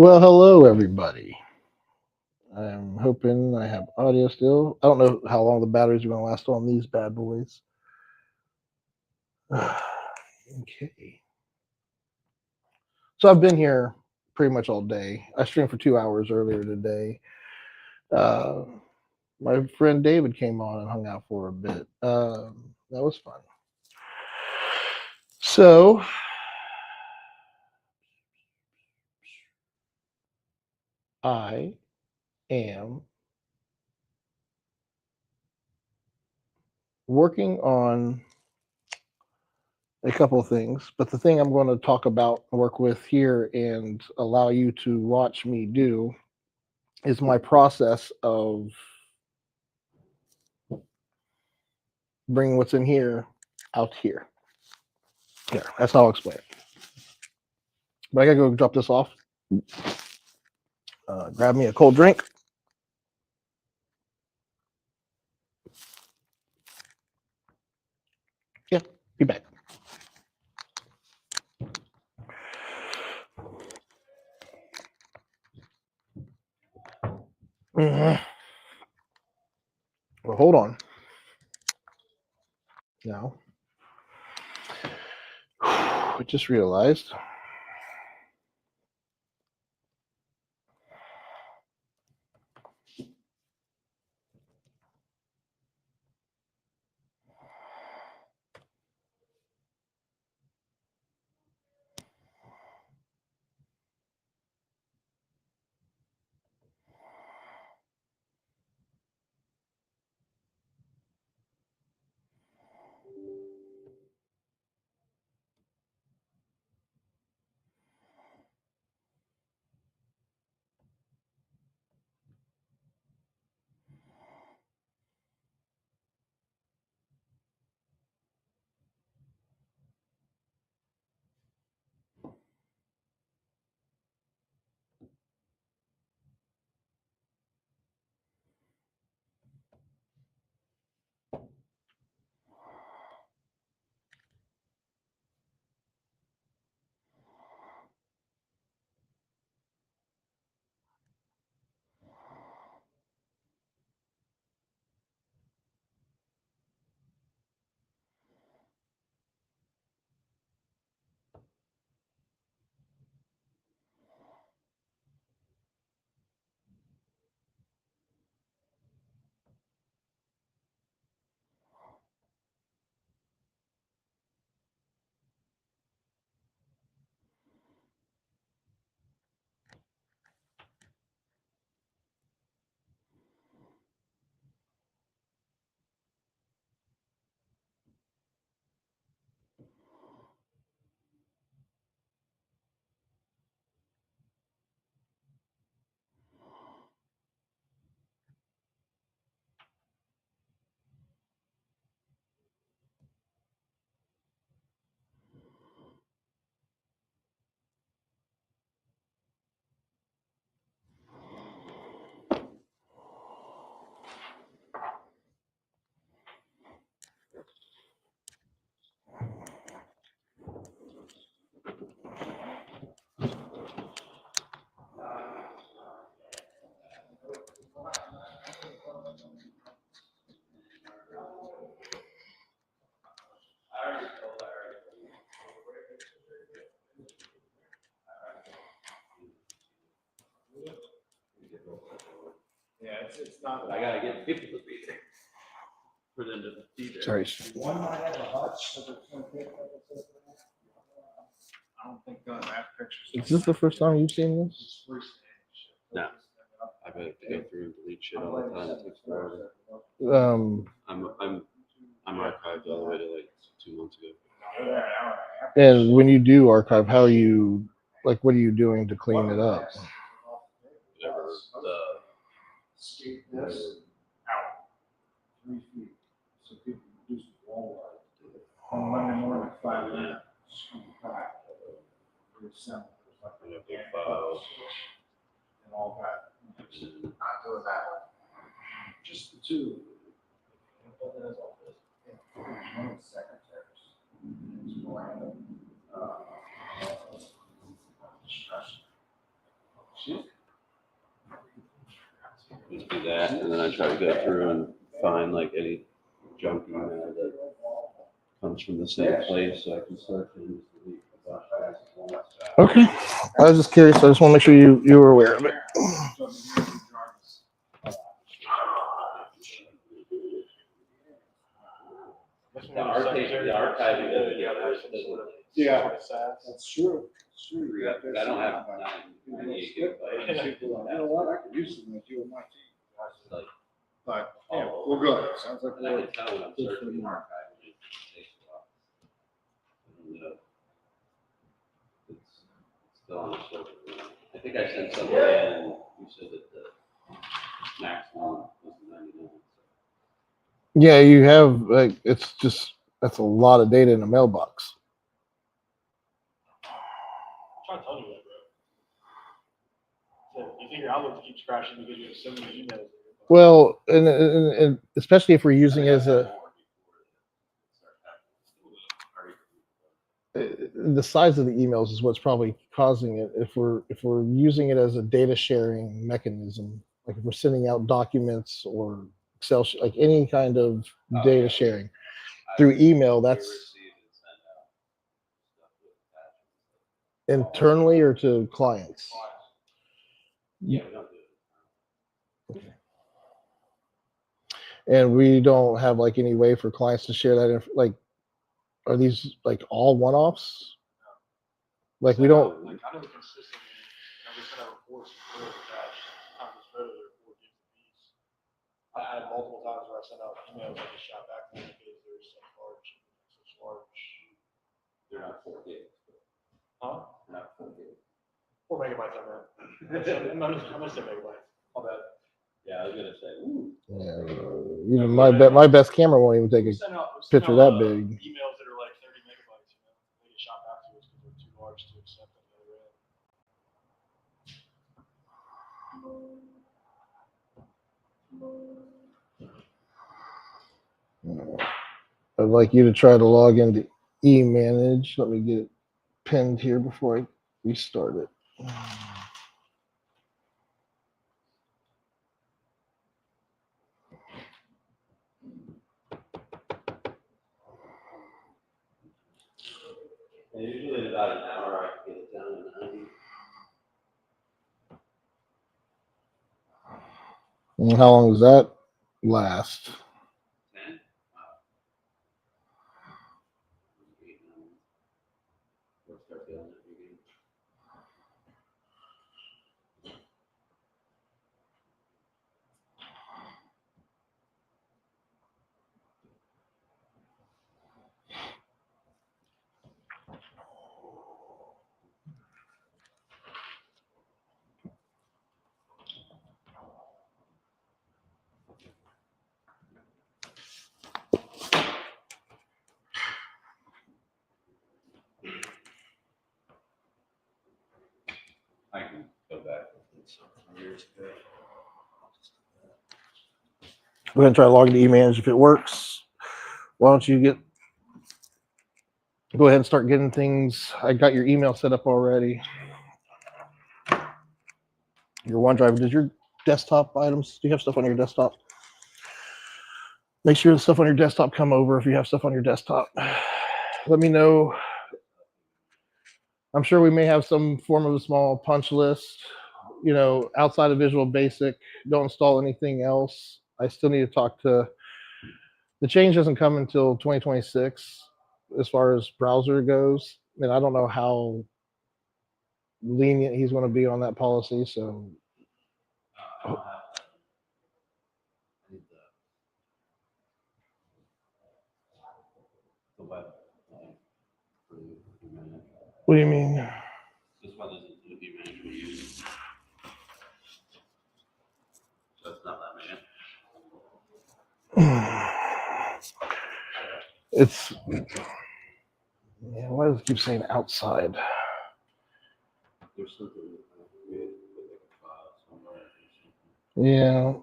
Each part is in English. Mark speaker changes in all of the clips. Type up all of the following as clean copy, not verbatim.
Speaker 1: Well, hello everybody. I'm hoping I have audio still. I don't know how long the batteries are going to last on these bad boys. Okay. So I've been here pretty much all day. I streamed for 2 hours earlier today. Uh, my friend David came on and hung out for a bit. That was fun. So I am working on a couple of things, but the thing I'm going to talk about, work with here, and allow you to watch me do is my process of bringing what's in here out here. Yeah, that's how I'll explain it. But I gotta go drop this off. Grab me a cold drink. Yeah, be back. Mhm. Well, hold on. Now, I just realized
Speaker 2: I gotta get people to be there for them to be there.
Speaker 1: sorry.
Speaker 3: One might have a hutch. I don't think that
Speaker 1: Is
Speaker 3: picture's.
Speaker 1: this the first time you've seen this?
Speaker 2: No. I have to go through and delete shit all the time. It takes forever.
Speaker 1: Um,
Speaker 2: I'm archived all the way to like 2 months ago.
Speaker 1: and when you do archive, how are you? Like, what are you doing to clean it up?
Speaker 2: Whatever
Speaker 3: Skate this out 3 feet, so people can do some wall art. On Monday morning at 5 a.m. Reassemble.
Speaker 2: the big files.
Speaker 3: And all that. Not doing that one. Just the two. One of the secretaries. It's Miranda. Stress.
Speaker 2: Just do that, and then I try to go through and find like any junk email that comes from the same place, so I can start to delete a bunch of things.
Speaker 1: Okay. I was just curious. I just want to make sure you were aware of it.
Speaker 2: The archiving doesn't get
Speaker 3: Yeah, that's true. It's true.
Speaker 2: I don't have 98 gigabytes.
Speaker 3: You know what? I could use some of you on my team.
Speaker 2: Like,
Speaker 3: But, yeah, we're good. Sounds like
Speaker 2: and I
Speaker 3: we're.
Speaker 2: can tell when I'm searching the archive, it takes a while. And, it's still on the server. I think I sent something in, you said that the maximum was 99.
Speaker 1: Yeah, you have like it's just that's a lot of data in a mailbox.
Speaker 4: I'm trying to tell you that, bro. So you think your Outlook keeps crashing because you have so many emails?
Speaker 1: Well, and especially if we're using it as the size of the emails is what's probably causing it. If we're using it as a data sharing mechanism, like if we're sending out documents or Excel, like any kind of data sharing through email, that's internally or to clients.
Speaker 2: Yeah, we don't do it.
Speaker 1: And we don't have like any way for clients to share that. Like, are these like all one-offs? Like we don't.
Speaker 4: Like, I know consistently, we sent out reports for the crash. Sometimes it's better than 4 gigs apiece. I had multiple times where I sent out emails that just shot back to me because there's such large.
Speaker 2: They're not 4 gigs.
Speaker 4: Huh?
Speaker 2: They're not 4 gigs.
Speaker 4: 4 megabytes on that. I'm gonna say megabytes. I'll bet.
Speaker 2: Yeah, I was gonna say, ooh.
Speaker 1: Yeah, even my best camera won't even take a picture that big.
Speaker 4: Emails that are like 30 megabytes, they get shot back to us because they're too large to accept on the other end.
Speaker 1: I'd like you to try to log into eManage. Let me get it pinned here before I restart it.
Speaker 2: And usually in about an hour, I can get it down to 90.
Speaker 1: And how long does that last?
Speaker 2: 10? We'll start feeling it again. I can go back. It's years ago.
Speaker 1: Go ahead and try to log into eManage. If it works, why don't you go ahead and start getting things. I got your email set up already. Your OneDrive. Does your desktop items? Do you have stuff on your desktop? Make sure the stuff on your desktop come over if you have stuff on your desktop. Let me know. I'm sure we may have some form of a small punch list, outside of Visual Basic. Don't install anything else. I still need to talk to, the change doesn't come until 2026 as far as browser goes. And I don't know how lenient he's going to be on that policy. So
Speaker 2: I don't have that. I need the web link for the manage.
Speaker 1: what do you mean?
Speaker 2: This one isn't the view manager we use. So it's not that man.
Speaker 1: It's, yeah, why does it keep saying outside?
Speaker 2: There's something weird with like a file somewhere or something.
Speaker 1: Yeah.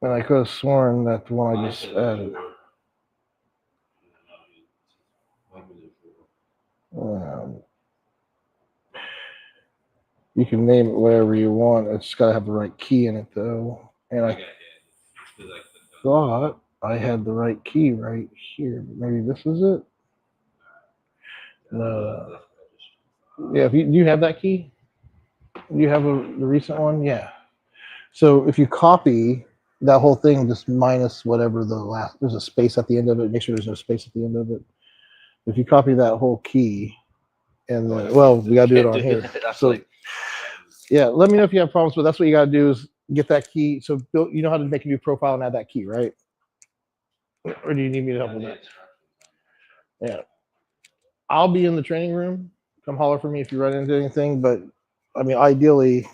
Speaker 1: And I could have sworn that the one I just added. You can name it whatever you want. It's got to have the right key in it, though. And I thought I had the right key right here. But maybe this is it. No. Yeah. Do you have that key? Do you have the recent one? Yeah. So if you copy that whole thing, just minus whatever the last, there's a space at the end of it. Make sure there's no space at the end of it. If you copy that whole key, and then, well, we got to do it on here. So yeah, let me know if you have problems, but that's what you got to do is get that key. So Bill, you know how to make a new profile and add that key, right? Or do you need me to help with that? Yeah. I'll be in the training room. Come holler for me if you run into anything. But I mean, ideally,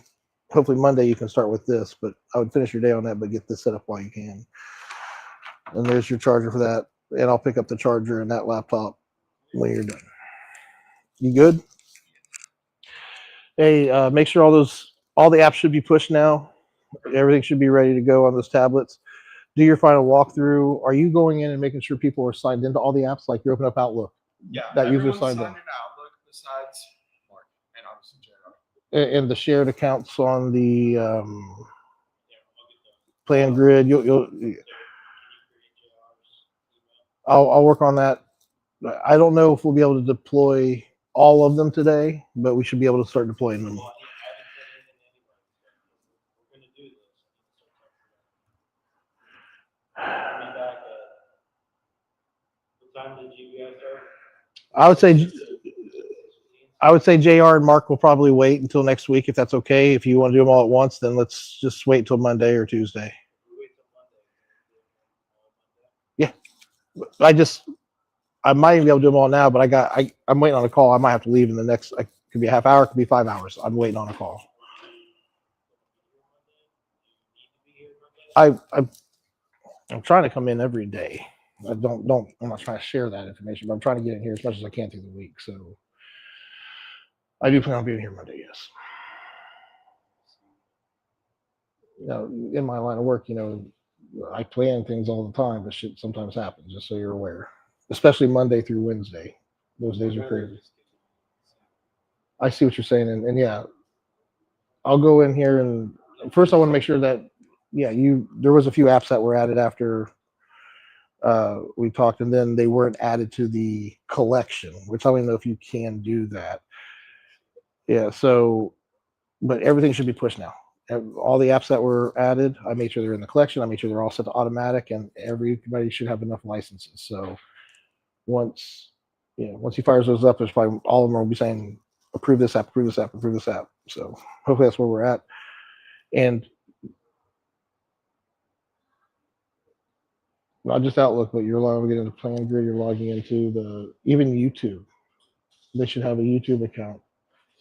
Speaker 1: hopefully Monday you can start with this, but I would finish your day on that, but get this set up while you can. And there's your charger for that. And I'll pick up the charger and that laptop when you're done. You good? Hey, make sure all the apps should be pushed now. Everything should be ready to go on those tablets. Do your final walkthrough. Are you going in and making sure people are signed into all the apps? Like you open up Outlook.
Speaker 3: Yeah.
Speaker 1: That user
Speaker 3: everyone's
Speaker 1: signed in.
Speaker 3: Outlook besides Mark and obviously JR.
Speaker 1: And the shared accounts on the plan grid. I'll work on that. I don't know if we'll be able to deploy all of them today, but we should be able to start deploying them. I would say JR and Mark will probably wait until next week if that's okay. If you want to do them all at once, then let's just wait till Monday or Tuesday. Yeah, I might even be able to do them all now, but I'm waiting on a call. I might have to leave in the next. It could be a half hour, it could be 5 hours. I'm waiting on a call. I'm trying to come in every day. I'm not trying to share that information, but I'm trying to get in here as much as I can through the week. So I do plan on being here Monday, yes. You know, in my line of work, I plan things all the time, but shit sometimes happens, just so you're aware. Especially Monday through Wednesday. Those days are crazy. I see what you're saying, and yeah, I'll go in here and first I want to make sure that there was a few apps that were added after we talked, and then they weren't added to the collection, which I don't even know if you can do that. Yeah, so but everything should be pushed now. All the apps that were added, I made sure they're in the collection. I made sure they're all set to automatic, and everybody should have enough licenses. So once he fires those up, there's probably all of them will be saying approve this app, approve this app, approve this app. So hopefully that's where we're at. And not just Outlook, but you're logging into Plan Grid, you're logging into even YouTube. They should have a YouTube account.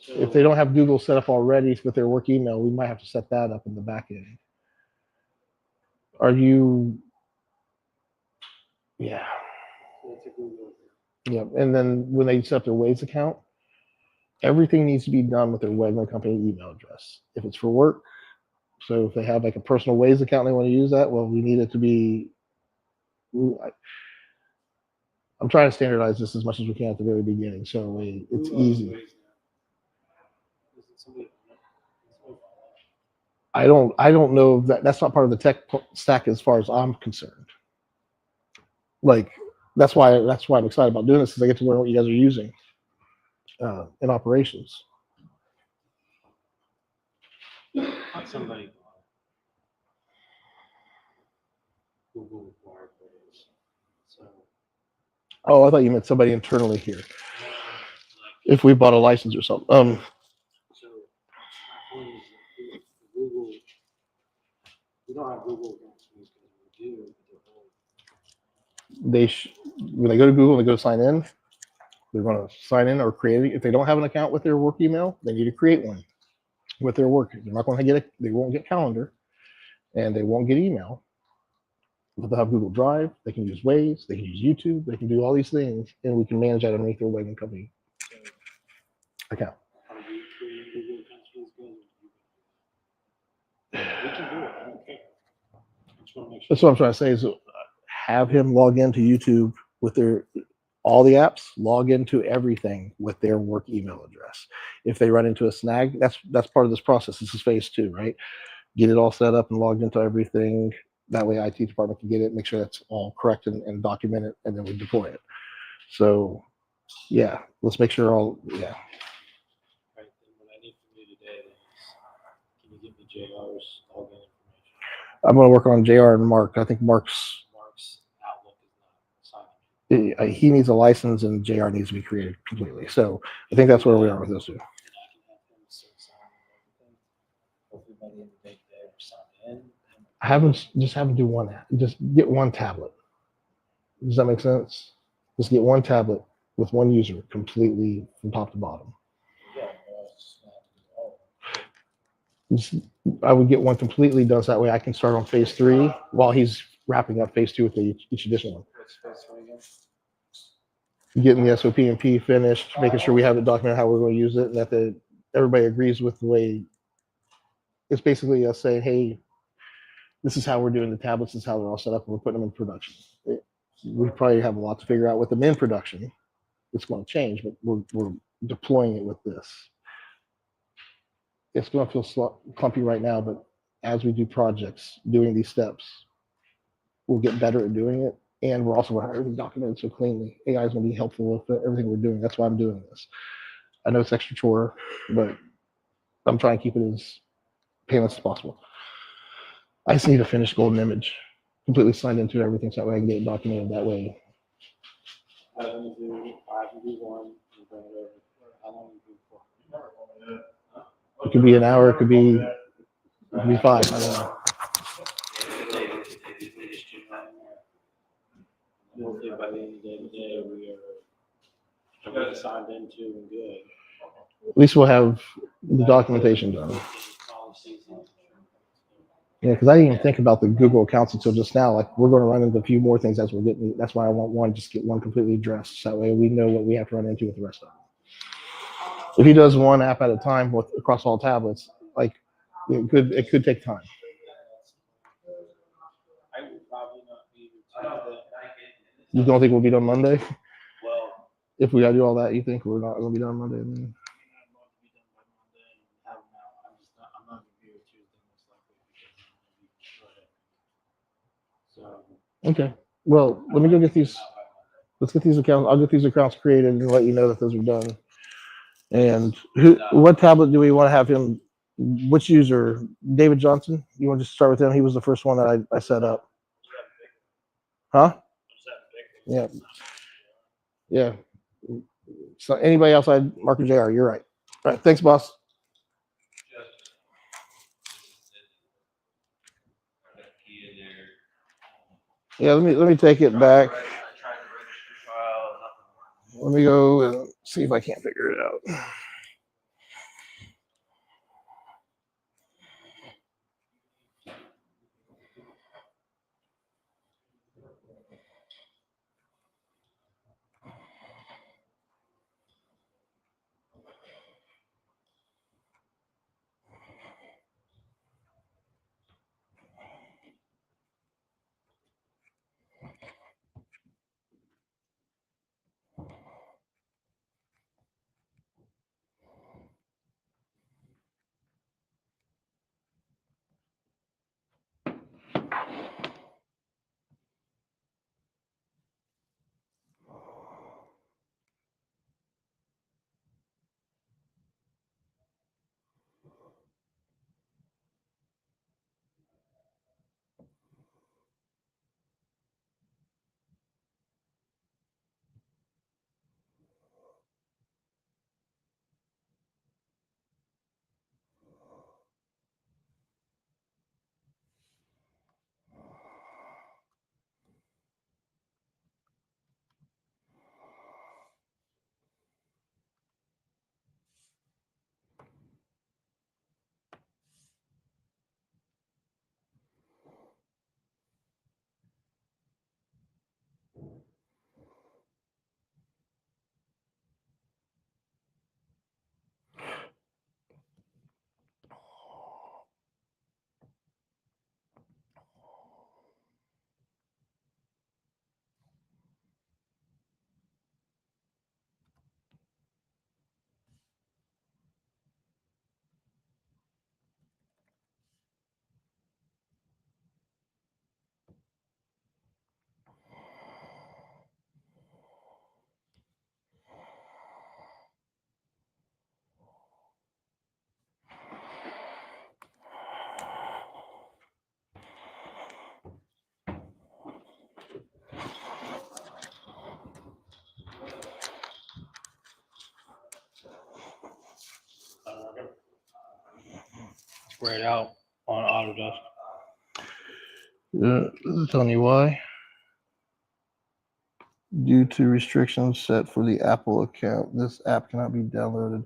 Speaker 1: If they don't have Google set up already with their work email, we might have to set that up in the back end. Are you? Yeah. Yeah. And then when they set up their Waze account, everything needs to be done with their Wegman company email address. If it's for work, so if they have like a personal Waze account and they want to use that, well, we need it to be. I'm trying to standardize this as much as we can at the very beginning, so it's easy. I don't know that's not part of the tech stack as far as I'm concerned. Like that's why I'm excited about doing this, because I get to learn what you guys are using in operations.
Speaker 5: Somebody Google Fireplace. So
Speaker 1: Oh, I thought you meant somebody internally here. If we bought a license or something.
Speaker 5: so my point is that Google, we don't have Google accounts, we do,
Speaker 1: When they go to Google, they go to sign in. They're going to sign in or create it. If they don't have an account with their work email, they need to create one with their work. They're not going to they won't get calendar, and they won't get email. But they'll have Google Drive. They can use Waze. They can use YouTube. They can do all these things, and we can manage that underneath their Wegman company account.
Speaker 5: are we creating Google accounts for these guys? We can do it, I don't care. I just want to make sure.
Speaker 1: That's what I'm trying to say is have him log into YouTube with all the apps, log into everything with their work email address. if they run into a snag. That's part of this process. This is phase 2, right? Get it all set up and logged into everything. That way IT department can get it, make sure that's all correct and documented, and then we deploy it. So yeah, let's make sure yeah.
Speaker 5: Right, then what I need from you today then is, can you give me JR's login information?
Speaker 1: I'm going to work on JR and Mark. I think Mark's
Speaker 5: Mark's Outlook is not signing.
Speaker 1: he needs a license and JR needs to be created completely. So I think that's where we are with those two.
Speaker 5: And I can have him sign everything. Hopefully by the end of the day today, we're signed in.
Speaker 1: Just have them do one. Just get one tablet. Does that make sense? Just get one tablet with one user completely from top to bottom.
Speaker 5: Yeah, no, it's just not all.
Speaker 1: I would get one completely done so that way I can start on phase 3 while he's wrapping up phase 2 with each additional one.
Speaker 5: What's phase 3 again?
Speaker 1: Getting the SOP and P finished, making sure we have it documented how we're going to use it, and that everybody agrees with the way. It's basically us saying, hey, this is how we're doing the tablets, this is how they're all set up, and we're putting them in production. We probably have a lot to figure out with them in production. It's going to change, but we're deploying it with this. It's going to feel clumpy right now, but as we do projects, doing these steps, we'll get better at doing it. And we're also going to have everything documented so cleanly. AI is going to be helpful with everything we're doing. That's why I'm doing this. I know it's extra chore, but I'm trying to keep it as painless as possible. I just need a finished golden image, completely signed into everything, so that way I can get it documented that way.
Speaker 5: I can do one and bring it over. How long do you do for?
Speaker 1: It could be an hour, it could be 5. I don't know.
Speaker 5: Hopefully by the end of the day today, we're signed into and good.
Speaker 1: At least we'll have the documentation done. Yeah, because I didn't even think about the Google accounts until just now. Like we're going to run into a few more things as we're getting. That's why I want one, just get one completely addressed. So that way we know what we have to run into with the rest of them. If he does one app at a time across all tablets, like it could take time.
Speaker 5: I will probably not be able to.
Speaker 1: You don't think we'll be done Monday?
Speaker 5: Well,
Speaker 1: If we got to do all that, you think we're not going to be done Monday?
Speaker 5: I'm going to be done by Monday and have them out. I'm not going to be here Tuesday most likely because I'm going to be short. So.
Speaker 1: Okay. Well, let me go get these. Let's get these accounts. I'll get these accounts created and let you know that those are done. And what tablet do we want to have him? Which user? David Johnson? You want to just start with him? He was the first one that I set up. Huh? Yeah. Yeah. So anybody outside Mark and JR, you're right. All right. Thanks, boss. Yeah, let me take it back. Let me go and see if I can't figure it out.
Speaker 5: spread out on Autodesk.
Speaker 1: Telling you why. Due to restrictions set for the Apple account, this app cannot be downloaded.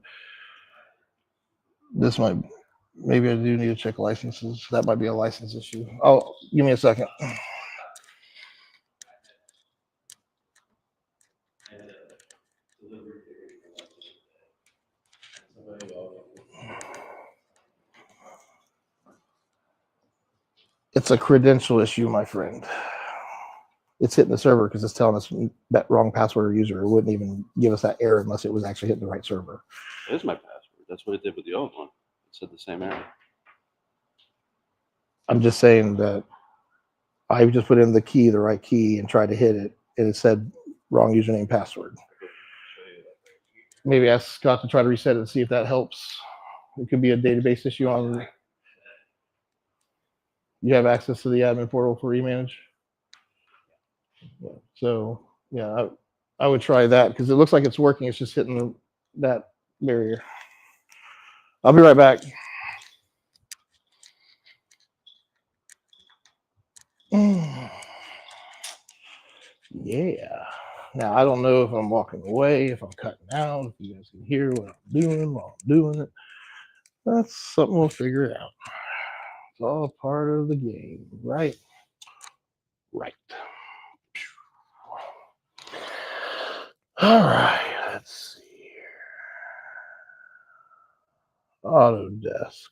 Speaker 1: This might, maybe I do need to check licenses. That might be a license issue. Oh, give me a second. It's a credential issue, my friend. It's hitting the server because it's telling us that wrong password or user. It wouldn't even give us that error unless it was actually hitting the right server.
Speaker 2: It is my password. That's what it did with the old one. It said the same error.
Speaker 1: I'm just saying that I just put in the right key, and tried to hit it, and it said wrong username password. Maybe ask Scott to try to reset it and see if that helps. It could be a database issue on. You have access to the admin portal for eManage. Yeah. So yeah, I would try that because it looks like it's working. It's just hitting that barrier. I'll be right back. Yeah. Now I don't know if I'm walking away, if I'm cutting out, if you guys can hear what I'm doing while I'm doing it. That's something we'll figure out. It's all part of the game, right? Right. All right, let's see here. Autodesk.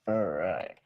Speaker 1: All right.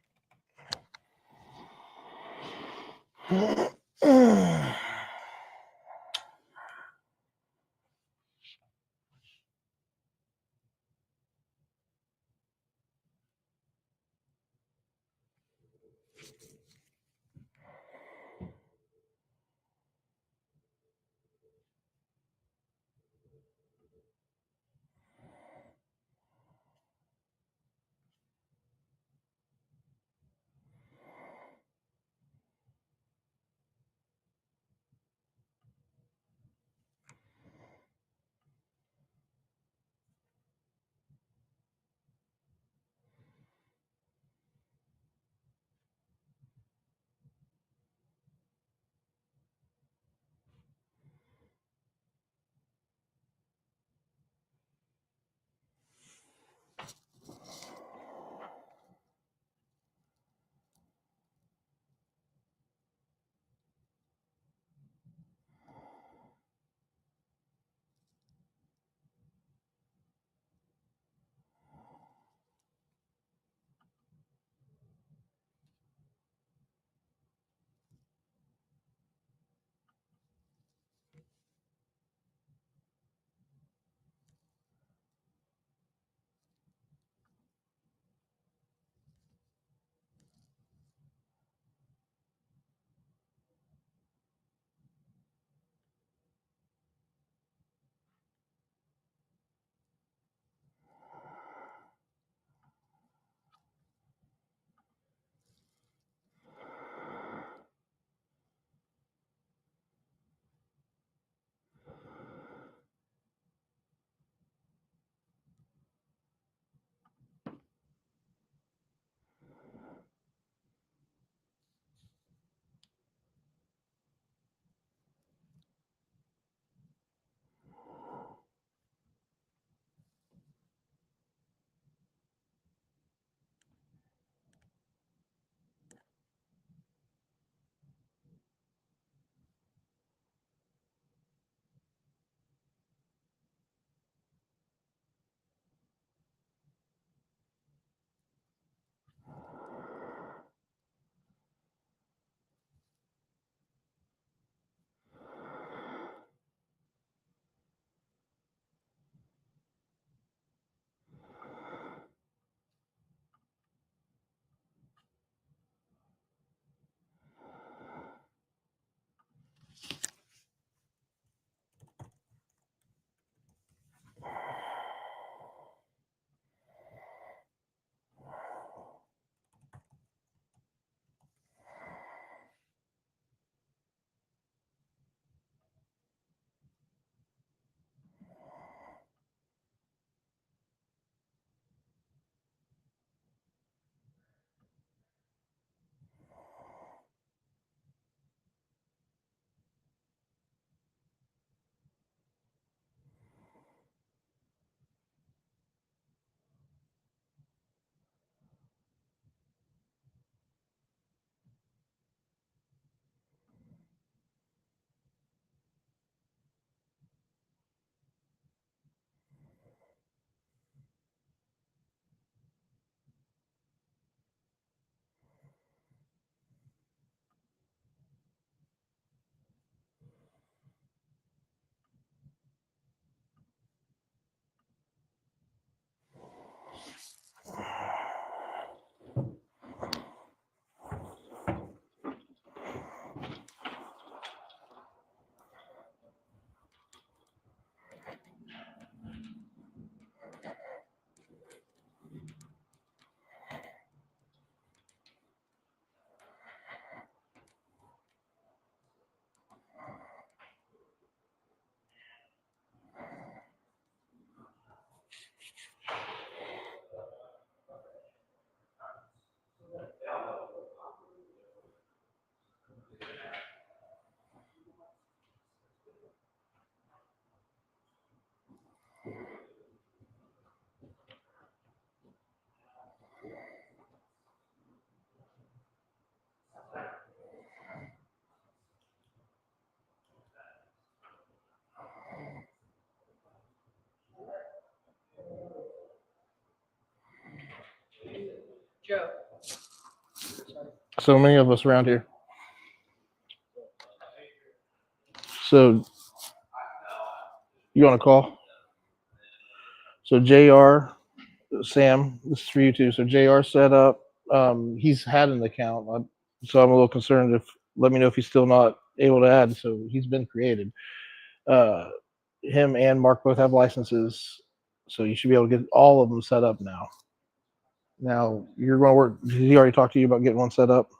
Speaker 1: so many of us around here. So you want to call? So JR, Sam, this is for you too. So JR set up. He's had an account, so I'm a little concerned. If let me know if he's still not able to add. So he's been created. Uh, him and Mark both have licenses, so you should be able to get all of them set up now. Now you're going to work. Did he already talk to you about getting one set up?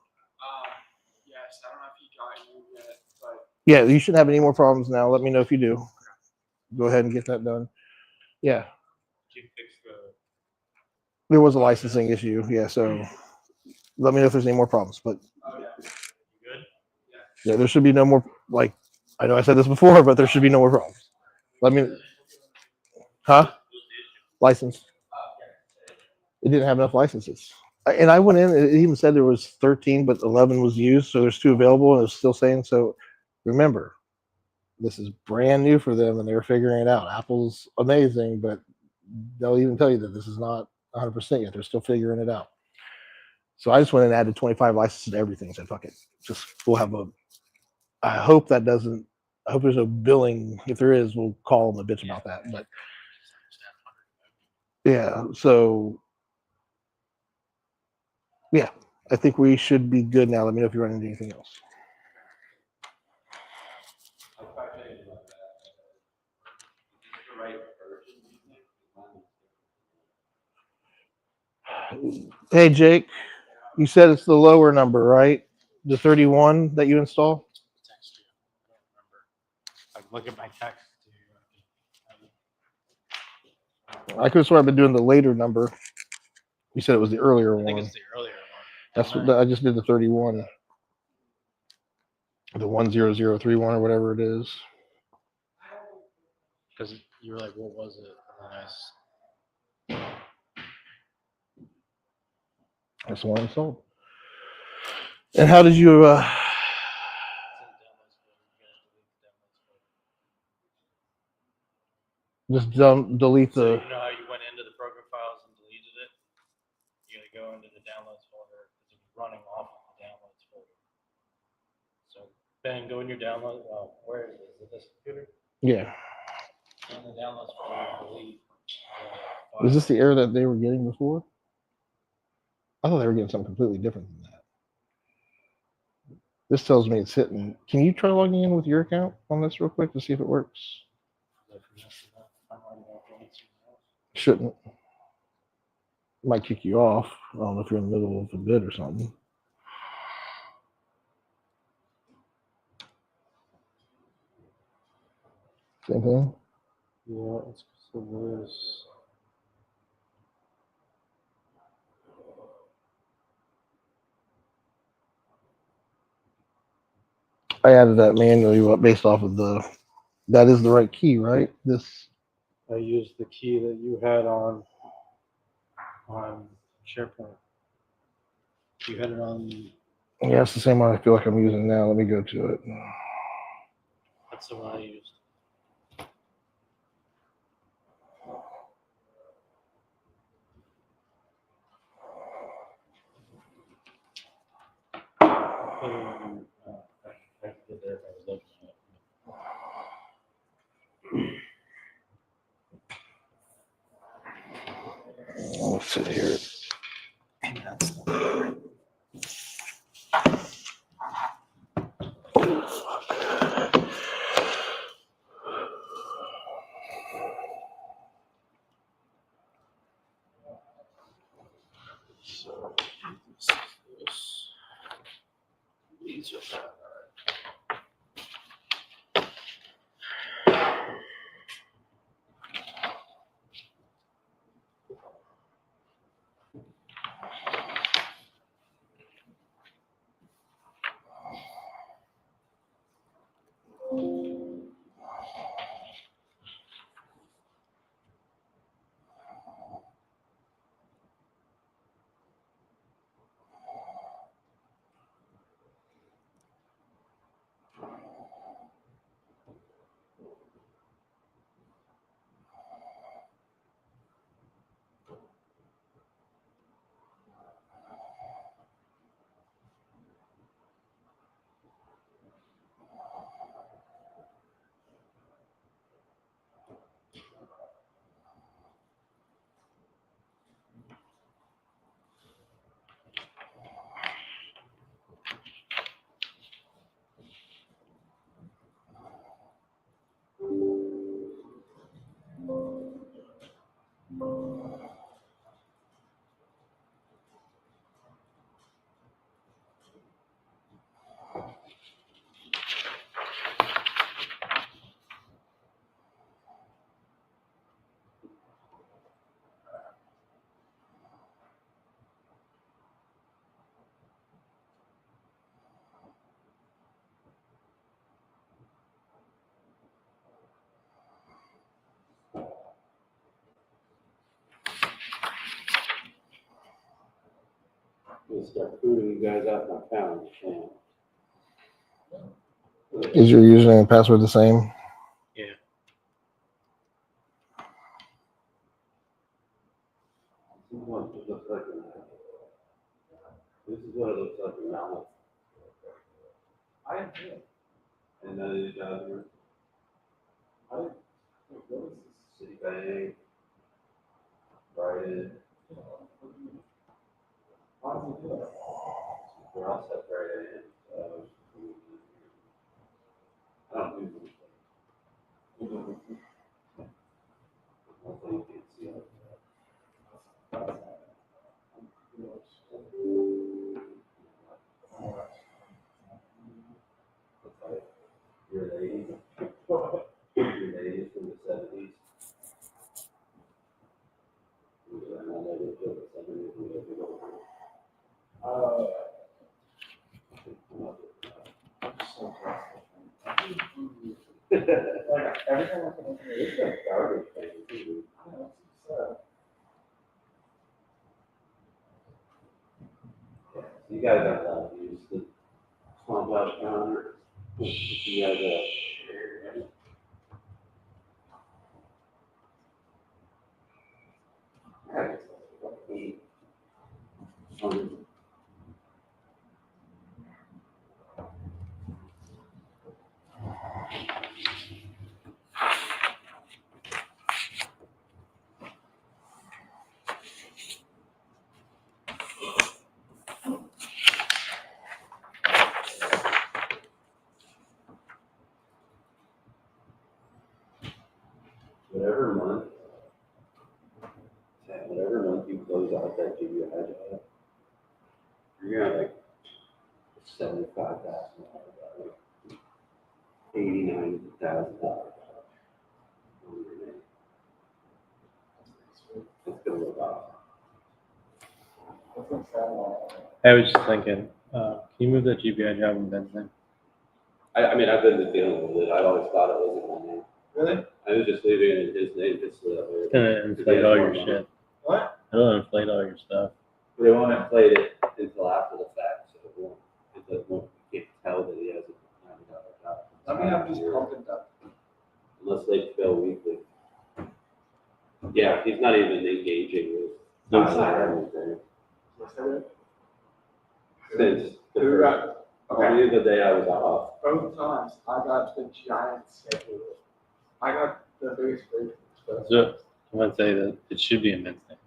Speaker 4: Yes, I don't know if he got you yet, but
Speaker 1: Yeah, you shouldn't have any more problems now. Let me know if you do. Go ahead and get that done. Yeah,
Speaker 4: you fix the.
Speaker 1: there was a licensing issue. Yeah, so let me know if there's any more problems. But
Speaker 4: You good?
Speaker 1: yeah, there should be no more. Like I know I said this before, but there should be no more problems. Let me, huh? License. It didn't have enough licenses. And I went in. It even said there was 13, but 11 was used. So there's 2 available, and it's still saying so. Remember, this is brand new for them, and they're figuring it out. Apple's amazing, but they'll even tell you that this is not 100% yet. They're still figuring it out. So I just went and added 25 licenses to everything. Said, fuck it. Just we'll have a. I hope that doesn't. I hope there's no billing. If there is, we'll call them a bitch about that. But yeah, so yeah, I think we should be good now. Let me know if you run into anything else. Hey Jake, you said it's the lower number, right? The 31 that you install.
Speaker 5: Text you. I don't remember. I look at my text.
Speaker 1: I could have sworn I've been doing the later number. You said it was the earlier
Speaker 5: I think
Speaker 1: one.
Speaker 5: it's the earlier one.
Speaker 1: That's what I just did the 31. The 10031 or whatever it is.
Speaker 5: Because you were like, what was it? And then
Speaker 1: That's the one installed. And how did you just delete
Speaker 5: so
Speaker 1: the
Speaker 5: you know how you went into the program files and deleted it? You gotta go into the downloads folder because it was running off of the downloads folder. So Ben, go in your download. Where is it? Is it this computer?
Speaker 1: yeah.
Speaker 5: In the downloads folder, delete.
Speaker 1: Was this the error that they were getting before? I thought they were getting something completely different than that. This tells me it's hitting. Can you try logging in with your account on this real quick to see if it works? Shouldn't. Might kick you off. I don't know if you're in the middle of a bid or something. Same thing.
Speaker 5: Yeah, it's so worse.
Speaker 1: I added that manually based off of the. That is the right key, right? This.
Speaker 5: I used the key that you had on SharePoint. You had it on.
Speaker 1: Yeah, it's the same one I feel like I'm using now. Let me go to it.
Speaker 5: That's the one I used. I did there if I was looking at it.
Speaker 1: Let's sit here.
Speaker 5: So these are
Speaker 2: gonna start booting you guys out my account.
Speaker 1: Is your username and password the same?
Speaker 5: Yeah.
Speaker 2: This is what it looks like in This is what it looks like in Mount.
Speaker 3: I am here.
Speaker 2: And then you guys are
Speaker 3: What is this?
Speaker 2: Citibank, Brighton,
Speaker 3: Why is it here?
Speaker 2: we're all set Brighton. I don't do this. Hopefully you can see it. Looks like your lady, your lady from the 70s.
Speaker 3: I'm so like everything I can do is like
Speaker 2: Garbage thing, too.
Speaker 3: I don't know, it's sad.
Speaker 2: You guys aren't allowed to use the swamp out counter. You guys whatever month you close out that GBI job, you're gonna like 75,000, like $89,000. It's gonna look awesome.
Speaker 3: That's what's sad.
Speaker 5: I was just thinking, can you move that GBI job in Ben's name?
Speaker 2: I mean, I've been dealing with it. I've always thought it was in my name.
Speaker 3: Really?
Speaker 2: I was just leaving it in his name just so that way.
Speaker 5: It's gonna inflate all your shit.
Speaker 3: What?
Speaker 5: It'll inflate all your stuff.
Speaker 2: But they won't inflate it until after the fact, so it won't, you can't tell that he has a $90 job.
Speaker 3: I mean, I'm just pumping that.
Speaker 2: Unless they bill weekly. Yeah, he's not even engaging with.
Speaker 3: That's not
Speaker 2: Tyler
Speaker 3: right.
Speaker 2: or anything.
Speaker 3: What's that?
Speaker 2: Since the
Speaker 3: Who
Speaker 2: first,
Speaker 3: got? Okay.
Speaker 2: only the day I was off.
Speaker 3: Both times I got the giant schedule. I got the biggest break.
Speaker 5: So I'm gonna say that it should be in Ben's name.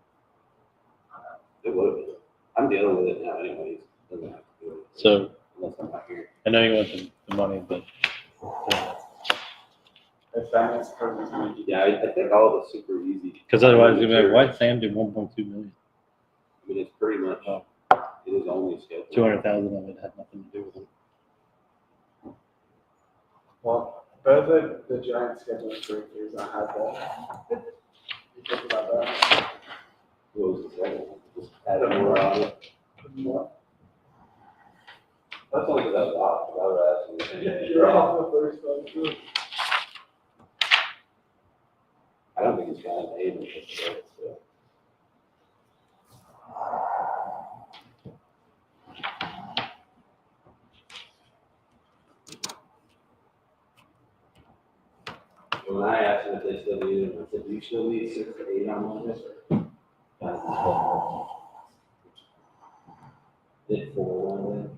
Speaker 2: It would have been. I'm dealing with it now anyways. Doesn't have to do it.
Speaker 5: So
Speaker 2: Unless I'm not here.
Speaker 5: I know you want the money, but
Speaker 3: If that makes perfect sense.
Speaker 2: Yeah, I think all of it's super easy.
Speaker 5: because otherwise you'll be like, why'd Sam do 1.2 million?
Speaker 2: I mean, it's pretty much,
Speaker 5: Oh.
Speaker 2: it is only scheduled.
Speaker 5: 200,000 of it had nothing to do with him.
Speaker 3: Well, both of the giant scheduling breakthroughs I had that. You think about that?
Speaker 2: What was the second one? Just add more on it.
Speaker 3: What?
Speaker 2: That's only because I was off. I was asking.
Speaker 3: You're off the first one too.
Speaker 2: I don't think he's got an aim in this yet, so. When I asked them if they still need it, I said, do you still need 6 to 8 on this? Did 4 one day.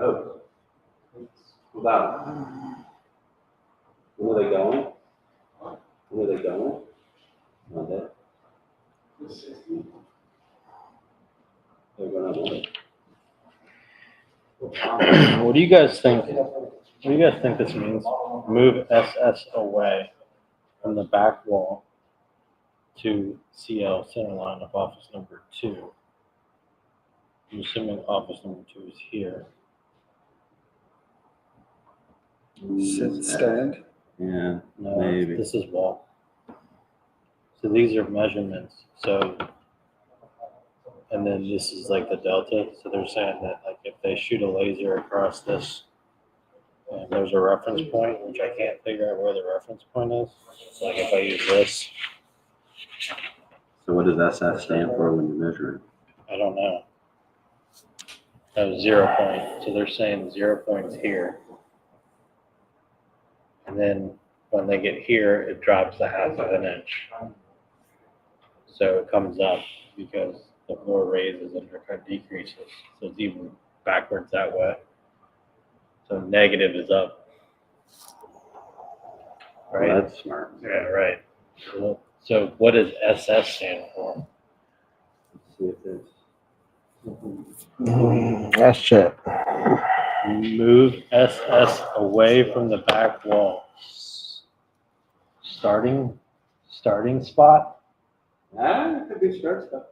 Speaker 2: Oh. Without. When are they going? When are they going? Monday. They're going on Monday.
Speaker 5: What do you guys think? What do you guys think this means? Move SS away from the back wall to CL center line of office number 2. I'm assuming office number 2 is here.
Speaker 6: Sit stand.
Speaker 2: Yeah.
Speaker 5: No,
Speaker 2: Maybe.
Speaker 5: this is wall. So these are measurements. So, and then this is like the delta. So they're saying that like if they shoot a laser across this And there's a reference point, which I can't figure out where the reference point is. So like if I use this,
Speaker 2: So what does SS stand for when you're measuring?
Speaker 5: I don't know. That was 0 point. So they're saying 0 points here. And then when they get here, it drops a 1/2 inch. So it comes up because the floor raises and it decreases. So it's even backwards that way. So negative is up.
Speaker 2: Well,
Speaker 5: Right?
Speaker 2: that's smart.
Speaker 5: Yeah, right. So what does SS stand for?
Speaker 2: Let's see if there's.
Speaker 1: That's check.
Speaker 5: Move SS away from the back wall. Starting spot?
Speaker 2: It could be start stuff.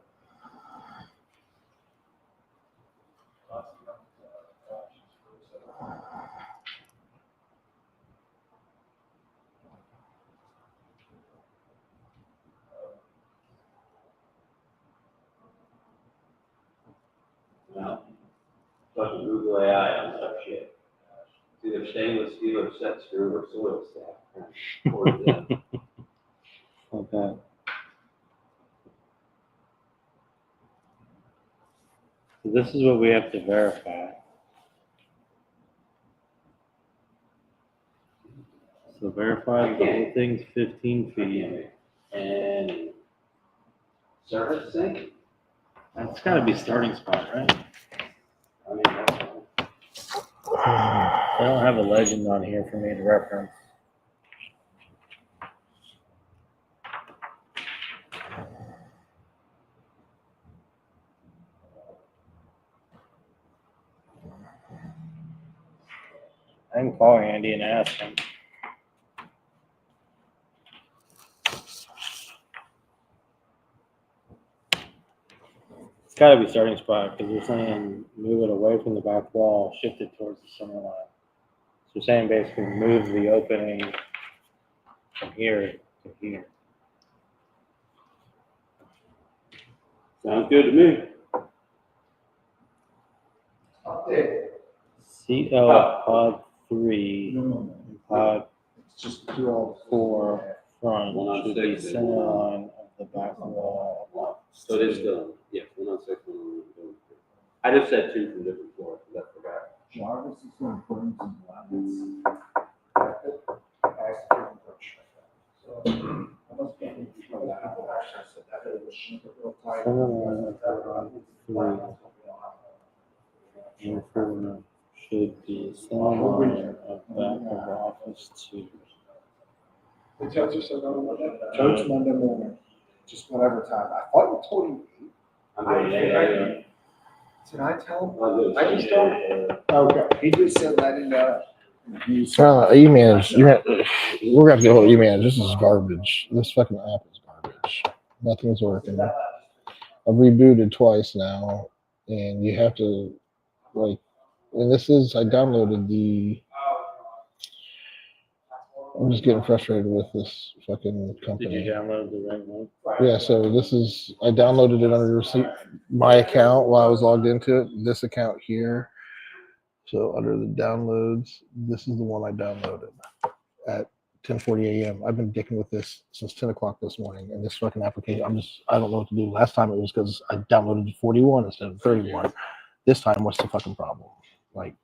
Speaker 2: No. Fucking Google AI on that shit. It's either stainless steel or set screw or soil stack. Or that.
Speaker 5: Okay. So this is what we have to verify. So verify the whole thing's 15 feet.
Speaker 2: And surface sink?
Speaker 5: That's gotta be starting spot, right?
Speaker 2: I mean, that's fine.
Speaker 5: I don't have a legend on here for me to reference. I can call Andy and ask him. It's gotta be starting spot, because we're saying move it away from the back wall, shift it towards the center line. So we're saying basically move the opening from here to here.
Speaker 2: Sounds good to me.
Speaker 5: CO pod 3,
Speaker 3: No,
Speaker 5: pod
Speaker 3: it's just do all.
Speaker 5: 4 front
Speaker 2: One on
Speaker 5: should be
Speaker 2: six.
Speaker 5: center line of the back wall.
Speaker 2: So it is still, yeah, 106, 107. I just said two from different floors, because I forgot.
Speaker 3: Jarvis is going to put in some lemons.
Speaker 5: Center line of pod 3. And 4 should be center line of back of office 2.
Speaker 3: Church Monday morning, just whatever time. I thought you told him.
Speaker 2: I'm going to
Speaker 3: Did I tell him?
Speaker 2: I'll do it.
Speaker 3: I just don't. Okay, he just said let him know. He's-
Speaker 1: E-manage. We're gonna have to go E-manage. This is garbage. This fucking app is garbage. Nothing's working. I've rebooted twice now, and you have to like. And this is I downloaded the. I'm just getting frustrated with this fucking
Speaker 5: Did
Speaker 1: company.
Speaker 5: you download the right one?
Speaker 1: Yeah, so this is I downloaded it under my account while I was logged into it. This account here. So under the downloads, this is the one I downloaded at 10:40 a.m. I've been dicking with this since 10 o'clock this morning, and this fucking application. I don't know what to do. Last time it was because I downloaded 41 instead of 31. This time, what's the fucking problem? Like,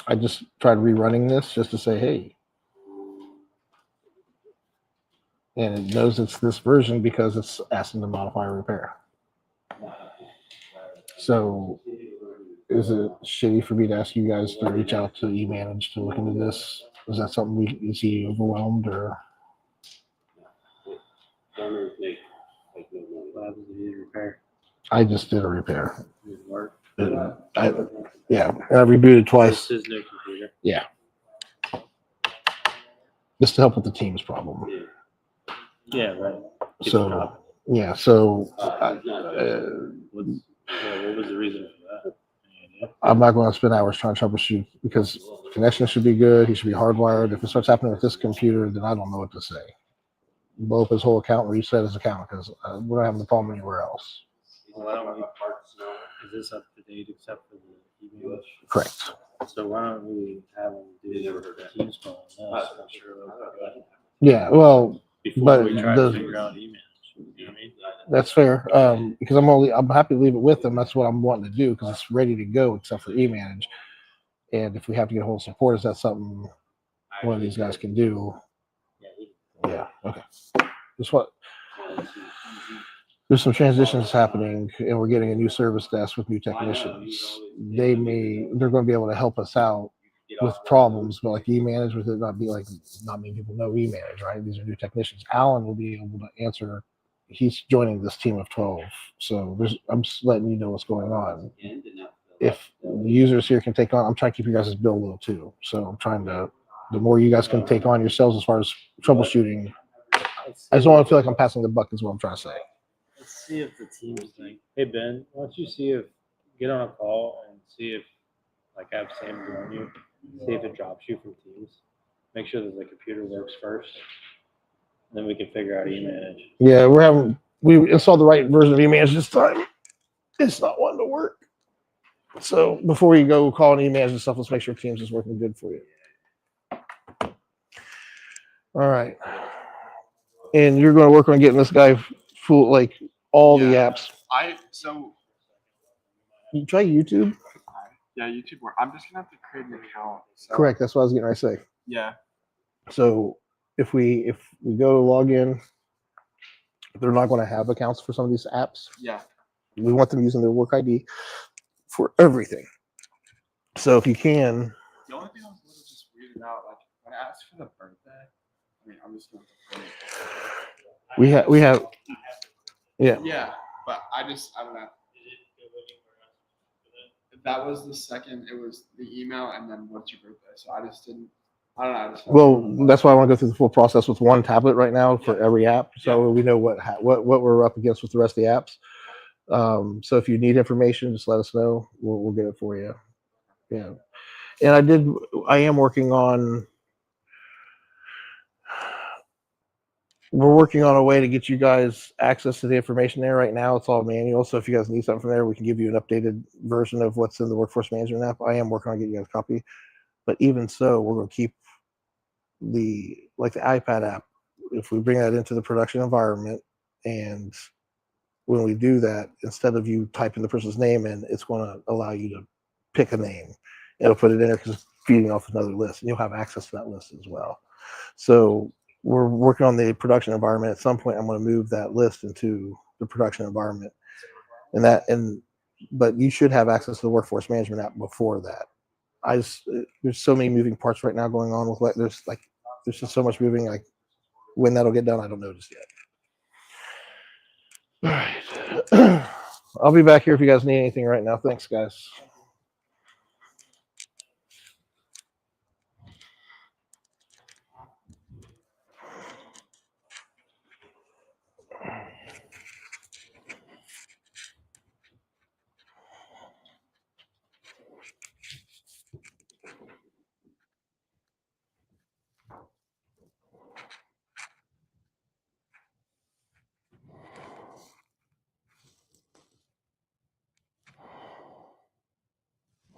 Speaker 1: I just tried rerunning this just to say, hey. And it knows it's this version because it's asking to modify or repair. So is it shitty for me to ask you guys to reach out to eManage to look into this? Is that something is he overwhelmed or?
Speaker 2: Runners make like no money.
Speaker 5: What happens if you repair?
Speaker 1: I just did a repair.
Speaker 5: Didn't work.
Speaker 1: I rebooted twice
Speaker 5: This is new computer.
Speaker 1: just to help with the team's problem.
Speaker 5: Yeah, right. Keep
Speaker 1: So,
Speaker 5: it up.
Speaker 1: yeah, so
Speaker 2: It's not
Speaker 5: What was the reason for that? Any idea?
Speaker 1: I'm not going to spend hours trying to troubleshoot because connection should be good. He should be hardwired. If it starts happening with this computer, then I don't know what to say. Blow up his whole account, reset his account because we're not having the problem anywhere else.
Speaker 5: Well, why don't we, is this up to date except for the emails.
Speaker 1: Correct.
Speaker 5: So why don't we have them do
Speaker 2: You never heard that?
Speaker 5: Teams call on this? I'm sure they'll be good.
Speaker 1: Yeah, well,
Speaker 5: Before
Speaker 1: but
Speaker 5: we try
Speaker 1: the-
Speaker 5: to figure out emails. You know what I mean?
Speaker 1: that's fair. Because I'm happy to leave it with them. That's what I'm wanting to do because it's ready to go except for e-manage. And if we have to get a hold of support, is that something one of these guys can do? Yeah. Okay. Just what there's some transitions happening, and we're getting a new service desk with new technicians. They're going to be able to help us out with problems, but like e-manage with it not be like not many people know e-manage, right? These are new technicians. Alan will be able to answer. He's joining this team of 12, so I'm just letting you know what's going on. If the users here can take on, I'm trying to keep you guys' bill low too. So I'm trying to. The more you guys can take on yourselves as far as troubleshooting, I just don't want to feel like I'm passing the buck. Is what I'm trying to say.
Speaker 5: Let's see if the teams think, hey Ben, why don't you see if get on a call and see if like have Sam join you, see if it drops you from Teams. Make sure that the computer works first. Then we can figure out e-manage.
Speaker 1: Yeah, we installed the right version of e-manage this time. It's not wanting to work. So before you go call an e-manage and stuff, let's make sure Teams is working good for you. All right. And you're going to work on getting this guy full, like all the
Speaker 6: Yeah.
Speaker 1: apps.
Speaker 6: So
Speaker 1: You try YouTube?
Speaker 6: yeah, YouTube. I'm just gonna have to create an account. So,
Speaker 1: Correct. That's what I was getting ready to say.
Speaker 6: Yeah.
Speaker 1: So if we go to log in, they're not going to have accounts for some of these apps.
Speaker 6: Yeah.
Speaker 1: We want them using their work ID for everything. So if you can,
Speaker 6: The only thing I was a little just weirded out, like when I asked for the birthday, I mean, I'm just gonna.
Speaker 1: we have, yeah.
Speaker 6: Yeah, but I don't know. That was the second. It was the email, and then what's your birthday? So I just didn't. I don't know. I just
Speaker 1: Well, that's why I want to go through the full process with one tablet right now for every app, so we know what we're up against with the rest of the apps. So if you need information, just let us know. We'll get it for you. Yeah, and I am working on. We're working on a way to get you guys access to the information there right now. It's all manual, so if you guys need something from there, we can give you an updated version of what's in the workforce management app. I am working on getting you guys a copy, but even so, we're going to keep the iPad app. If we bring that into the production environment, and when we do that, instead of you typing the person's name in, it's going to allow you to pick a name. It'll put it in there because it's feeding off another list, and you'll have access to that list as well. So we're working on the production environment. At some point, I'm going to move that list into the production environment, but you should have access to the workforce management app before that. There's so many moving parts right now going on with there's just so much moving. Like when that'll get done, I don't know just yet. All right. I'll be back here if you guys need anything right now. Thanks, guys.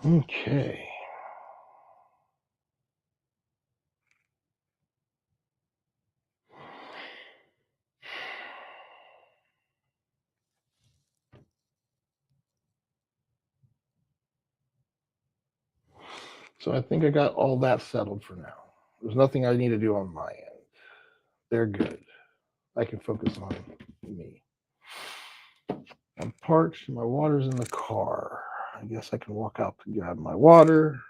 Speaker 1: Okay. So I think I got all that settled for now. There's nothing I need to do on my end. They're good. I can focus on me. I'm parked. My water's in the car. I guess I can walk out to grab my water.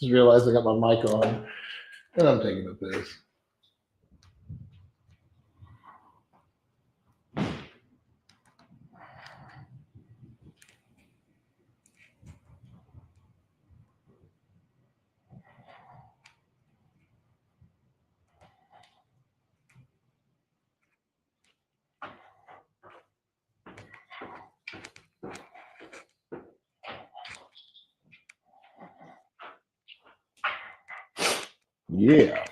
Speaker 1: Just realized I got my mic on, and I'm taking a piss. Yeah.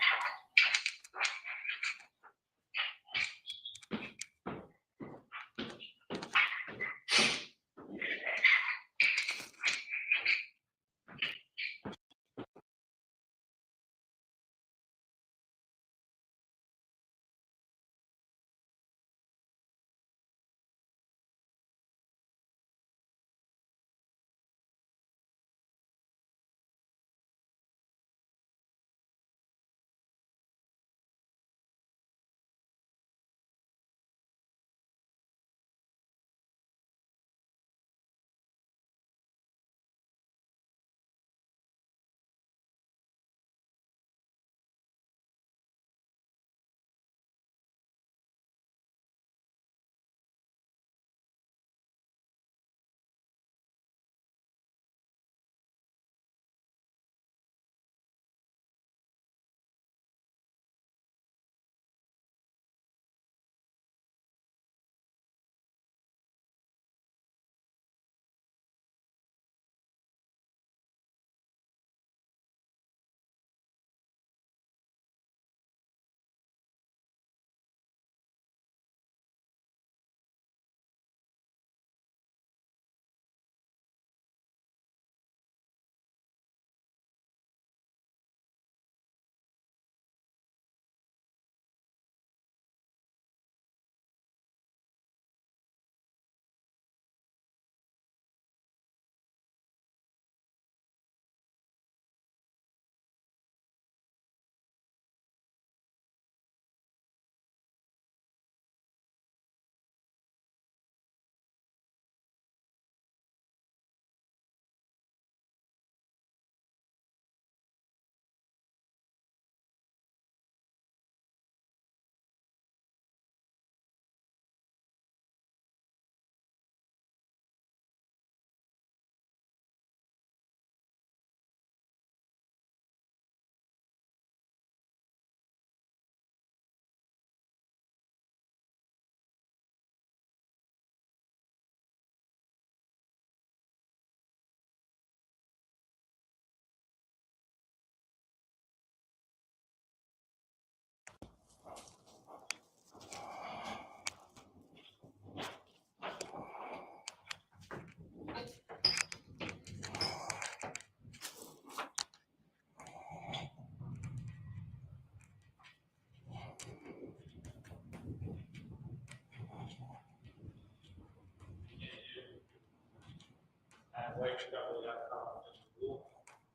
Speaker 5: At wakecover.com, just Google,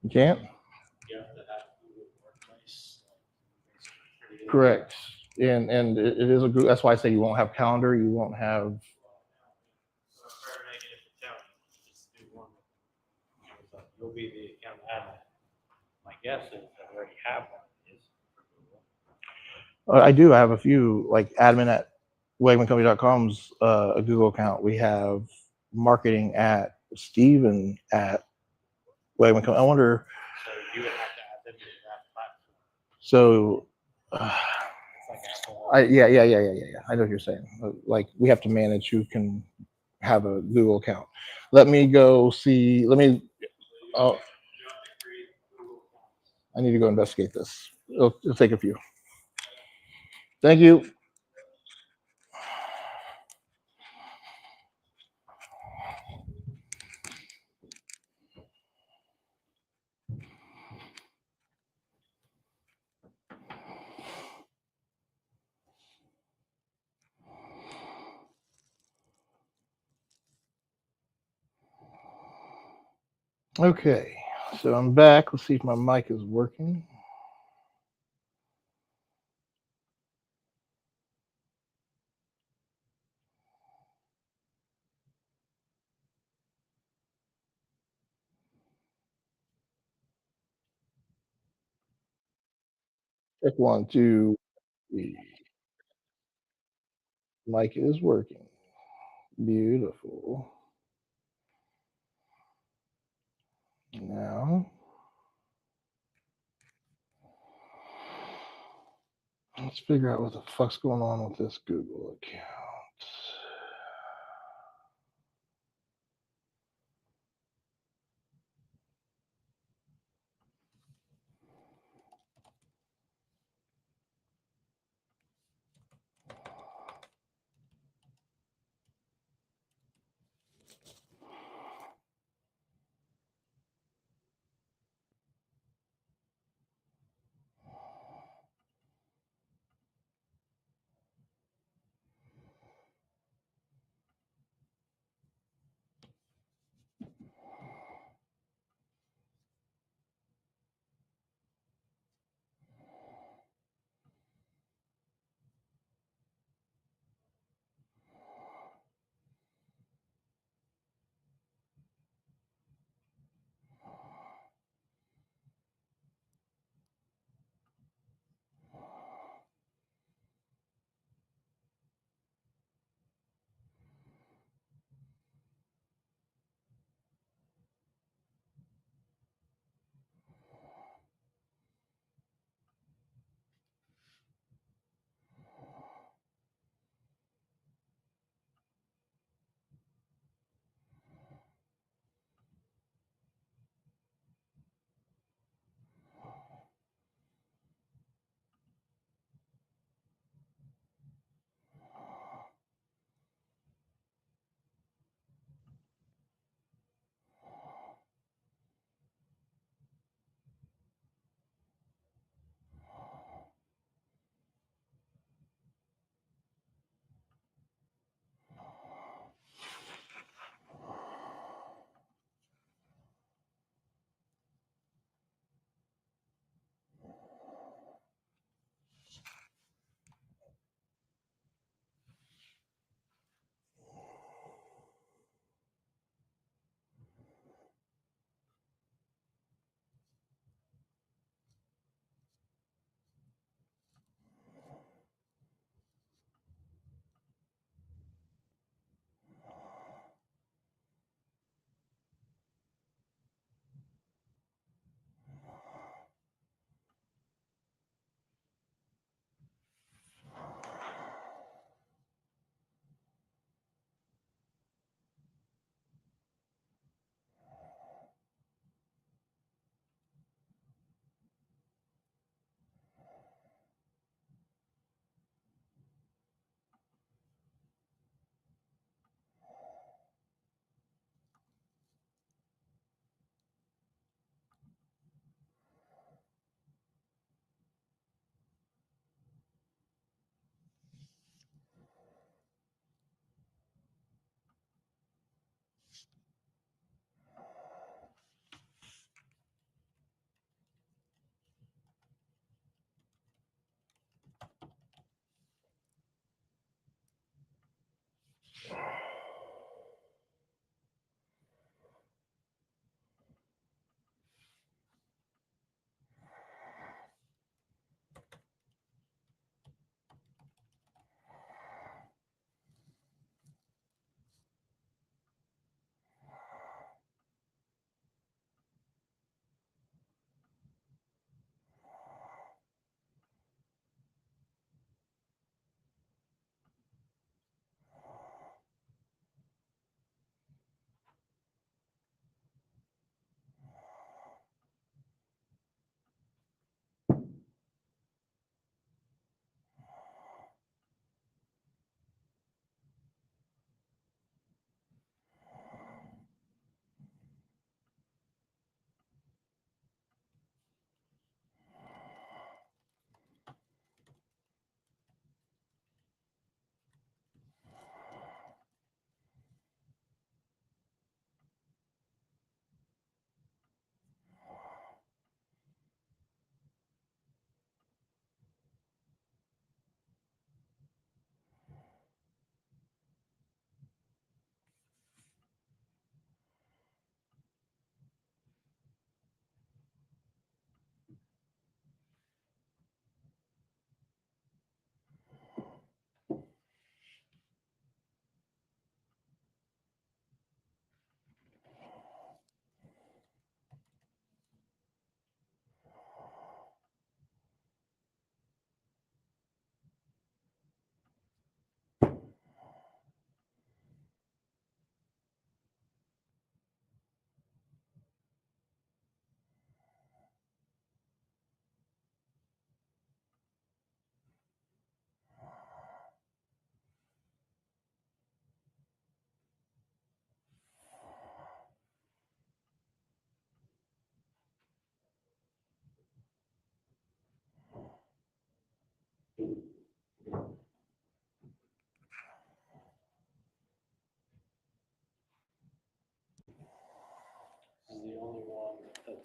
Speaker 1: You can't?
Speaker 5: you have to have Google Workplace. Like,
Speaker 1: Correct. And it is a group. That's why I say you won't have calendar. You won't have.
Speaker 5: So try to make it if it's county, just do one. So you'll be the account admin. My guess is I already have one. Is for Google.
Speaker 1: I do. I have a few, like admin at WegmanCompany.com's a Google account. We have marketing at Steven at Wagman, I wonder.
Speaker 5: So you would have to add them to that platform.
Speaker 1: So,
Speaker 5: It's like Apple.
Speaker 1: yeah. I know what you're saying. Like we have to manage who can have a Google account. Let me go see. Oh, I need to go investigate this. It'll take a few. Thank you. Okay, so I'm back. Let's see if my mic is working. Check 1, 2, 3. Mic is working. Beautiful. Now, let's figure out what the fuck's going on with this Google account.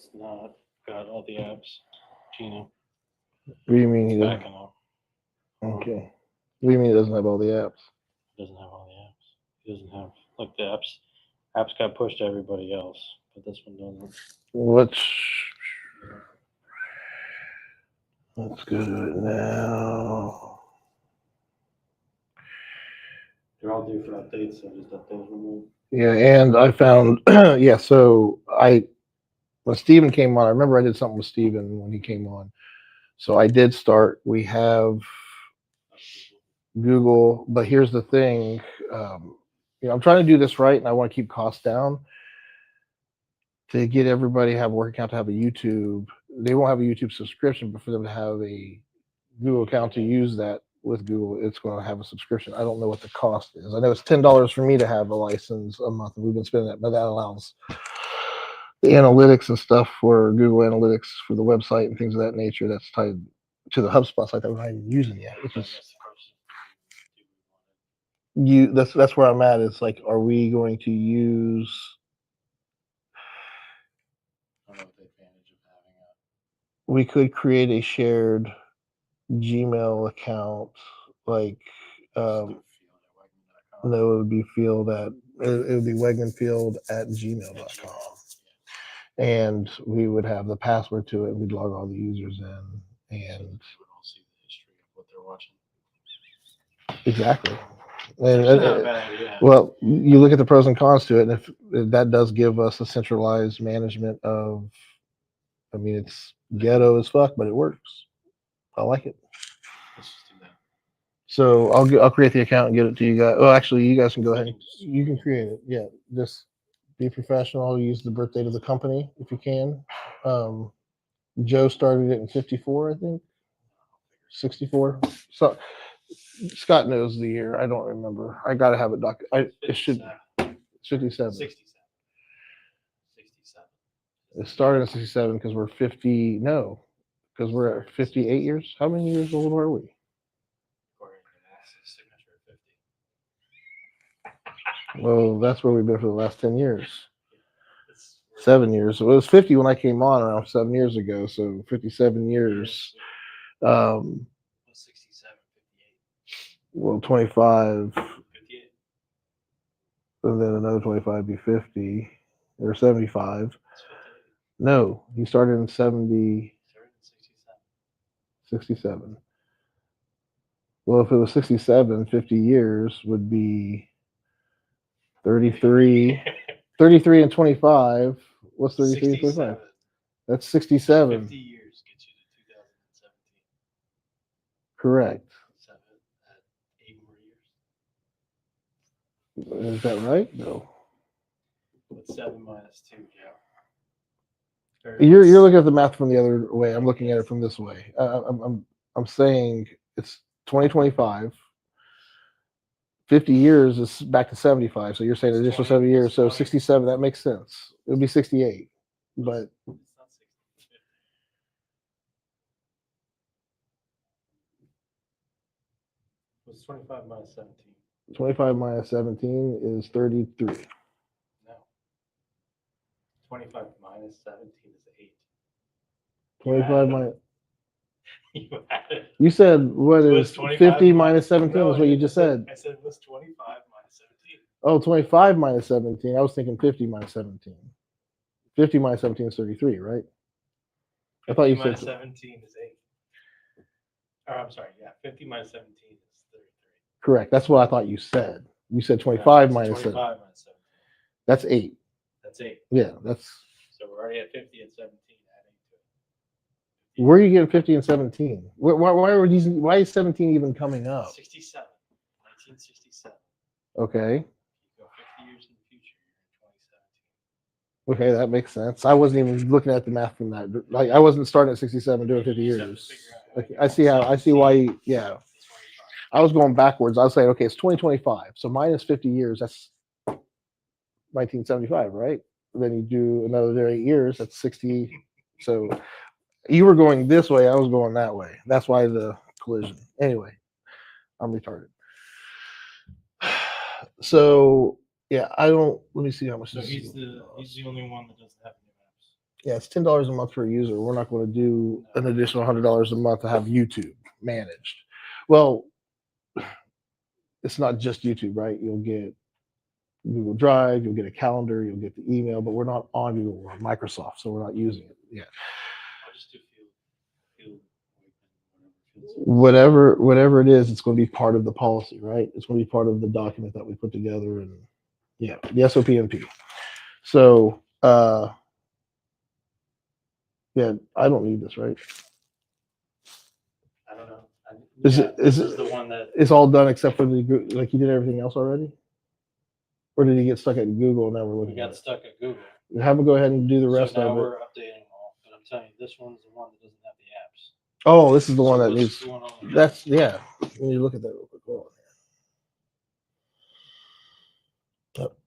Speaker 5: It's not got all the apps. Gino,
Speaker 1: What do you mean he doesn't?
Speaker 5: backing up.
Speaker 1: Okay. What do you mean it doesn't have all the apps?
Speaker 5: Doesn't have all the apps. He doesn't have, like, the apps. Apps got pushed to everybody else, but this one doesn't.
Speaker 1: Let's go to it now.
Speaker 5: They're all due for updates, so just update them.
Speaker 1: Yeah, and I found yeah, so when Steven came on, I remember I did something with Steven when he came on. So I did start, we have Google, but here's the thing, I'm trying to do this right and I want to keep costs down to get everybody to have a work account to have a YouTube. They won't have a YouTube subscription, but for them to have a Google account to use that with Google, it's going to have a subscription. I don't know what the cost is. I know it's $10 for me to have a license a month. We've been spending that, but that allows the analytics and stuff for Google Analytics for the website and things of that nature. That's tied to the HubSpot site that we're not even using yet. Which is that's where I'm at. It's like, are we going to use?
Speaker 5: I don't know what the advantage of having
Speaker 1: We could create a shared Gmail account, like no, it would be field at it would be wegmanfield@gmail.com, and we would have the password to it. We'd log all the users in, and
Speaker 5: would all see the history of what they're watching.
Speaker 1: exactly.
Speaker 5: It's
Speaker 1: And
Speaker 5: actually not a bad idea.
Speaker 1: well, you look at the pros and cons to it, and if that does give us a centralized management of, I mean, it's ghetto as fuck, but it works. I like it.
Speaker 5: Let's just do that.
Speaker 1: So I'll create the account and get it to you guys. Oh, actually, you guys can go ahead. You can create it. Yeah, just be professional. Use the birth date of the company if you can. Joe started it in '54, I think. 64. So Scott knows the year. I don't remember. I gotta have it it should. 57.
Speaker 5: 67.
Speaker 1: It started in '67 because we're 50. No, because we're at 58 years. How many years old are we?
Speaker 5: According to Max's signature at 50.
Speaker 1: Well, that's where we've been for the last 10 years.
Speaker 5: It's
Speaker 1: 7 years. So it was 50 when I came on around 7 years ago. So 57 years.
Speaker 5: 67, 58.
Speaker 1: Well, 25,
Speaker 5: 58.
Speaker 1: and then another 25 be 50 or 75.
Speaker 5: It's 58.
Speaker 1: No, he started in 70,
Speaker 5: Started in
Speaker 1: 67. Well, if it was 67, 50 years would be 33. 33 and 25. What's 33 and 25? That's 67.
Speaker 5: 50 years gets you to 2017.
Speaker 1: Correct.
Speaker 5: 7 at 8 more years.
Speaker 1: Is that right? No.
Speaker 5: What's 7 minus 2, Joe?
Speaker 1: You're looking at the math from the other way. I'm looking at it from this way. I'm saying it's 2025. 50 years is back to 75. So you're saying
Speaker 5: It's
Speaker 1: additional
Speaker 5: 20
Speaker 1: 7 years. So
Speaker 5: 20.
Speaker 1: 67. That makes sense. It would be 68. But
Speaker 5: It's not 60. What's 25 minus 17?
Speaker 1: 25 minus 17 is 33.
Speaker 5: No. 25 minus 17 is 8.
Speaker 1: 25 minus.
Speaker 5: You added.
Speaker 1: You said what
Speaker 5: It
Speaker 1: is
Speaker 5: was 25
Speaker 1: 50 minus 17
Speaker 5: No,
Speaker 1: is what you
Speaker 5: I
Speaker 1: just said.
Speaker 5: I said it was 25 minus 17.
Speaker 1: Oh, 25 minus 17. I was thinking 50 minus 17. 50 minus 17 is 33, right? I thought you
Speaker 5: 50 minus
Speaker 1: said
Speaker 5: 17 is 8. Or I'm sorry, yeah, 50 minus 17 is 33.
Speaker 1: correct. That's what I thought you said. You said
Speaker 5: No,
Speaker 1: 25
Speaker 5: it's
Speaker 1: minus 7.
Speaker 5: 25 minus 17.
Speaker 1: That's 8.
Speaker 5: That's 8.
Speaker 1: Yeah, that's
Speaker 5: So we're already at 50 and 17 adding to it.
Speaker 1: where are you getting 50 and 17? Why is 17 even coming up?
Speaker 5: 67. 1967.
Speaker 1: Okay.
Speaker 5: You go 50 years in the future, you're in 2017.
Speaker 1: Okay, that makes sense. I wasn't even looking at the math from that. Like I wasn't starting at 67 doing 50
Speaker 5: You just have to
Speaker 1: years.
Speaker 5: figure out
Speaker 1: Okay,
Speaker 5: how
Speaker 1: I see why yeah.
Speaker 5: to 25.
Speaker 1: I was going backwards. I was saying, okay, it's 2025. So minus 50 years, that's 1975, right? Then you do another 8 years, that's 60. So you were going this way, I was going that way. That's why the collision. Anyway, I'm retarded. So yeah, I don't. Let me see how much.
Speaker 5: So
Speaker 1: this
Speaker 5: he's
Speaker 1: is.
Speaker 5: the only one that doesn't have new apps.
Speaker 1: Yeah, it's $10 a month per user. We're not going to do an additional $100 a month to have YouTube managed. Well, it's not just YouTube, right? You'll get Google Drive, you'll get a calendar, you'll get the email, but we're not on Google, we're on Microsoft, so we're not using it yet.
Speaker 5: I'll just do field,
Speaker 1: Whatever it is, it's going to be part of the policy, right? It's going to be part of the document that we put together, and yeah, the SOPMP. So yeah, I don't need this, right?
Speaker 5: I don't know.
Speaker 1: Is
Speaker 5: Yeah,
Speaker 1: it-
Speaker 5: this
Speaker 1: is
Speaker 5: is the one that,
Speaker 1: It's all done except for like you did everything else already? Or did he get stuck at Google and now we're
Speaker 5: we
Speaker 1: looking
Speaker 5: got
Speaker 1: at
Speaker 5: stuck at Google.
Speaker 1: it? Have him go ahead and do the rest
Speaker 5: So now
Speaker 1: of it.
Speaker 5: we're updating all, but I'm telling you, this one's the one that doesn't have the apps.
Speaker 1: Oh, this is the one
Speaker 5: So
Speaker 1: that
Speaker 5: what's
Speaker 1: needs.
Speaker 5: going on with that?
Speaker 1: That's yeah. Let me look at that real quick. Hold on here. Yep.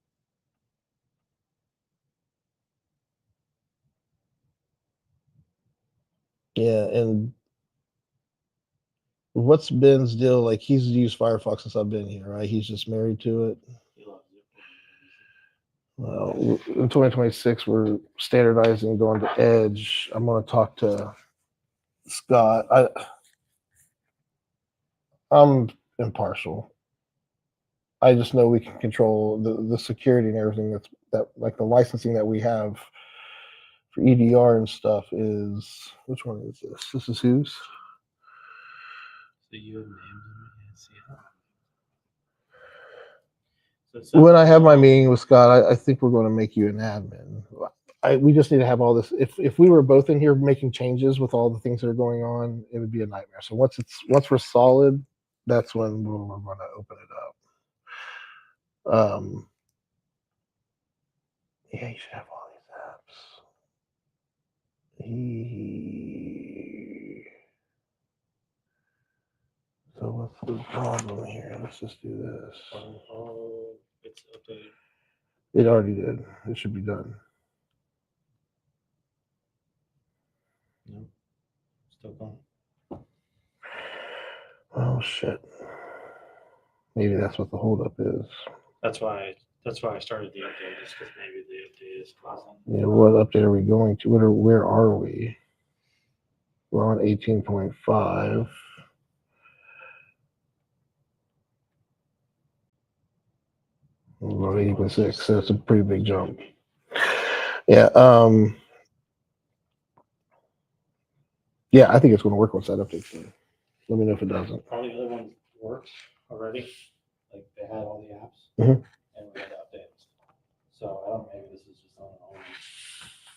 Speaker 1: Yeah, and what's Ben's deal? Like he's used Firefox since I've been here, right? He's just married to it.
Speaker 5: He loves it.
Speaker 1: Well, in 2026, we're standardizing going to Edge. I'm going to talk to Scott. I'm impartial. I just know we can control the security and everything. That like the licensing that we have for EDR and stuff is which one is this? This is whose?
Speaker 5: So you have names in it? Yeah, see how. So it says
Speaker 1: When I have my
Speaker 5: all-
Speaker 1: meeting with Scott, I think we're going to make you an admin. We just need to have all this. If we were both in here making changes with all the things that are going on, it would be a nightmare. So once we're solid, that's when we're going to open it up. Yeah, you should have all these apps. So what's the problem here? Let's just do this.
Speaker 5: Oh, it's updated.
Speaker 1: It already did. It should be done.
Speaker 5: No, still going.
Speaker 1: Oh shit. Maybe that's what the holdup is.
Speaker 5: That's why I started the update, is because maybe the update is causing.
Speaker 1: You know, what update are we going to? Where are we? We're on 18.5. We're on 80.6, so it's a pretty big jump. Yeah, yeah, I think it's going to work once that update's done. Let me know if it doesn't.
Speaker 5: All the other ones worked already, like they had all the apps,
Speaker 1: Mhm.
Speaker 5: and we had to update them. So I don't know, maybe this is just on an old.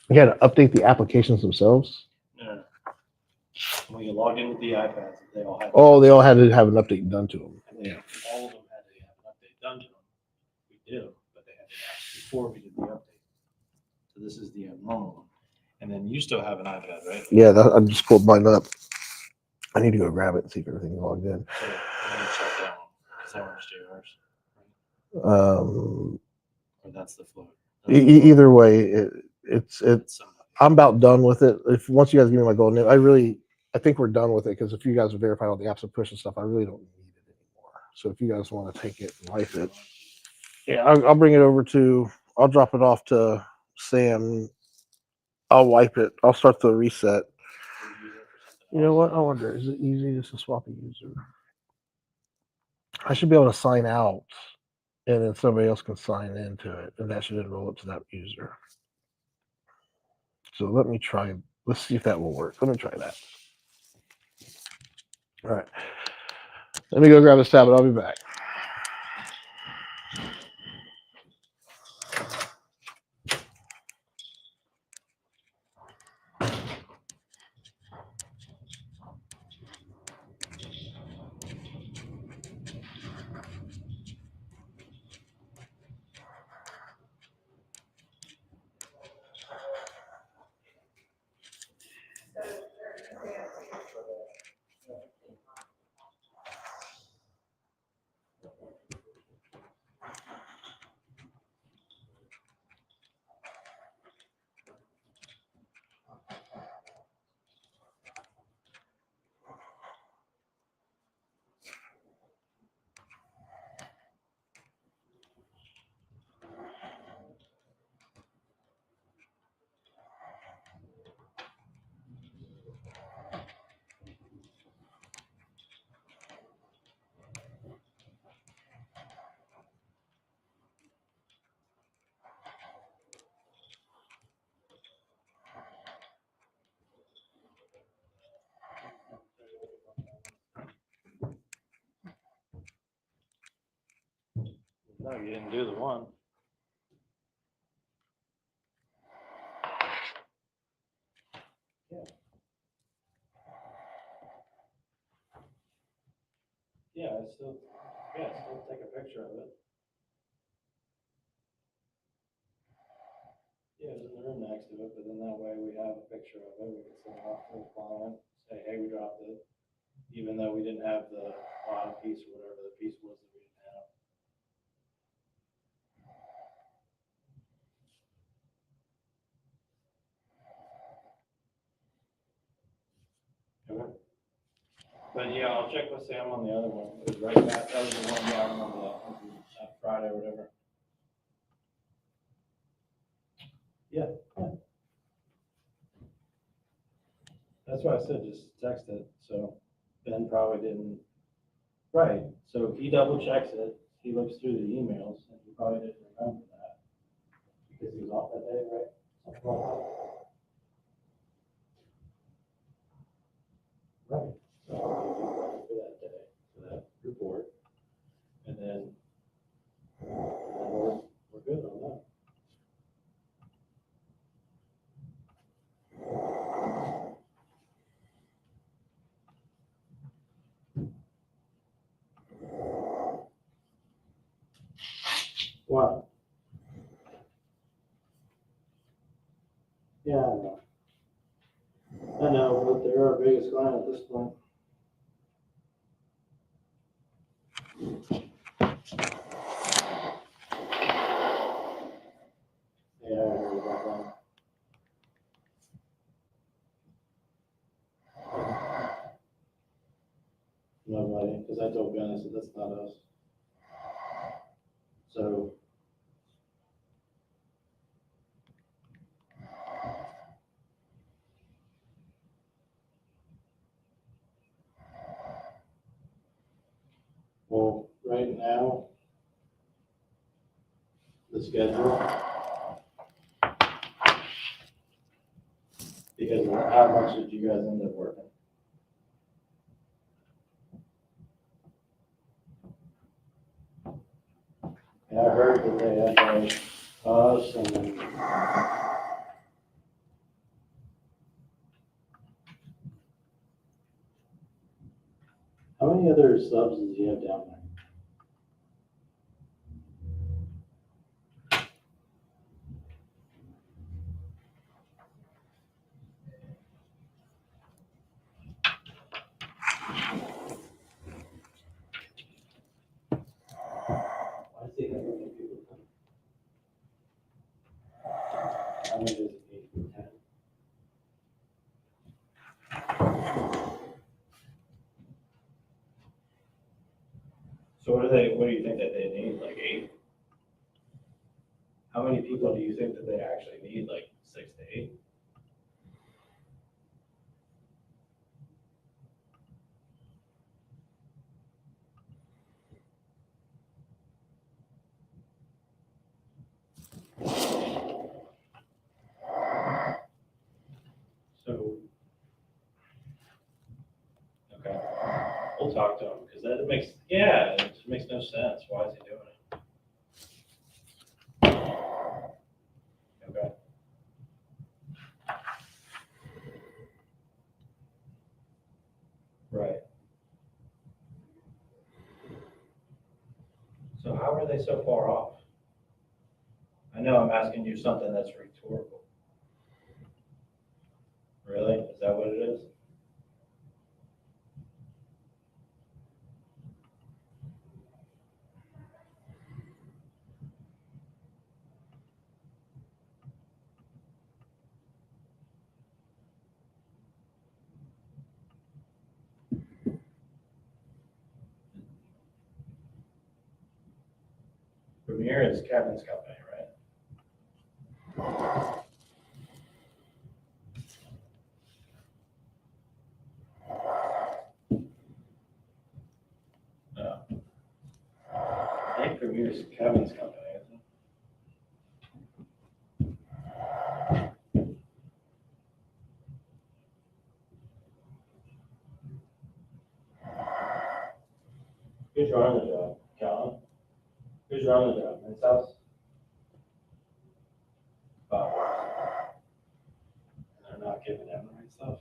Speaker 1: We got to update the applications themselves.
Speaker 5: No. When you logged in with the iPads, they all had.
Speaker 1: Oh, they all had to have an update done to them.
Speaker 5: And they, all of them had to have an update done to them. We do, but they had to ask before we did the update. So this is the abnormal one. And then you still have an iPad, right?
Speaker 1: Yeah, I just pulled mine up. I need to go grab it and see if everything's logged in.
Speaker 5: So I'm gonna check that one, because that one's JR's,
Speaker 1: Um,
Speaker 5: or that's the float.
Speaker 1: either way, it's
Speaker 5: It's somebody.
Speaker 1: I'm about done with it. If once you guys give me my golden name, I think we're done with it because if you guys have verified all the apps and push and stuff, I really don't need it anymore. So if you guys want to take it and life it, yeah, I'll bring it over to. I'll drop it off to Sam. I'll wipe it. I'll start the reset. You know what? I wonder, is it easy just to swap a user? I should be able to sign out and then somebody else can sign into it and that should enroll it to that user. So let me try. Let's see if that will work. Let me try that. All right. Let me go grab this tablet. I'll be back.
Speaker 5: No, you didn't do the one. Yeah, still take a picture of it. Yeah, it was in the room next to it, but then that way we have a picture of it, we can send it off to the client, say, hey, we dropped it, even though we didn't have the bottom piece or whatever the piece was that we didn't have. Okay. But yeah, I'll check with Sam on the other one, it was right back, that was the one, yeah, I remember that Friday or whatever. Yeah. That's why I said just text it, so Ben probably didn't. Right, so he double checks it, he looks through the emails, and he probably didn't remember that. Because he was off that day, right? Something like that. Right, so I'll give you credit for that day, for that report, and then we're good on that. What? Yeah, I know, but they're our biggest client at this point. Yeah, I heard about that. Nobody, because I told Ben, I said, that's not us. So. Well, right now, the schedule, because how much did you guys end up working? Yeah, I heard that they had like us and then. How many other subs does he have down there? Why does he have so many people? How many does he need? 10? So what do you think that they need, like 8? How many people do you think that they actually need, like 6 to 8? So, okay, we'll talk to him, because it just makes no sense, why is he doing it? Okay. Right. So how are they so far off? I know I'm asking you something that's rhetorical. Really? Is that what it is? Premier is Kevin's company, right? No. I think Premier is Kevin's company, isn't it? Who's running the job? John? Who's running the job? His house? Bob. And they're not giving him the right stuff.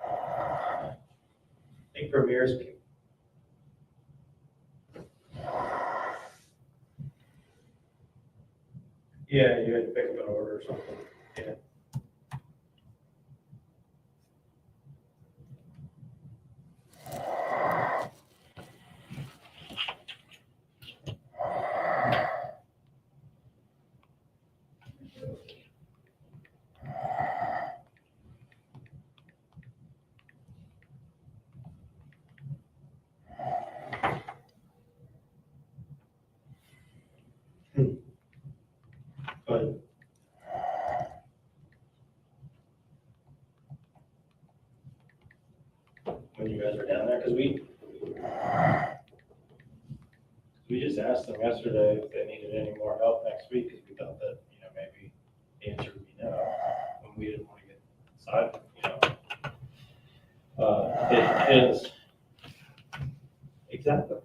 Speaker 5: I think Premier's. Yeah, you had to pick up an order or something. Yeah. But when you guys are down there, because we just asked them yesterday if they needed any more help next week, because we thought that, maybe the answer would be no, and we didn't want to get side, it is. Exactly.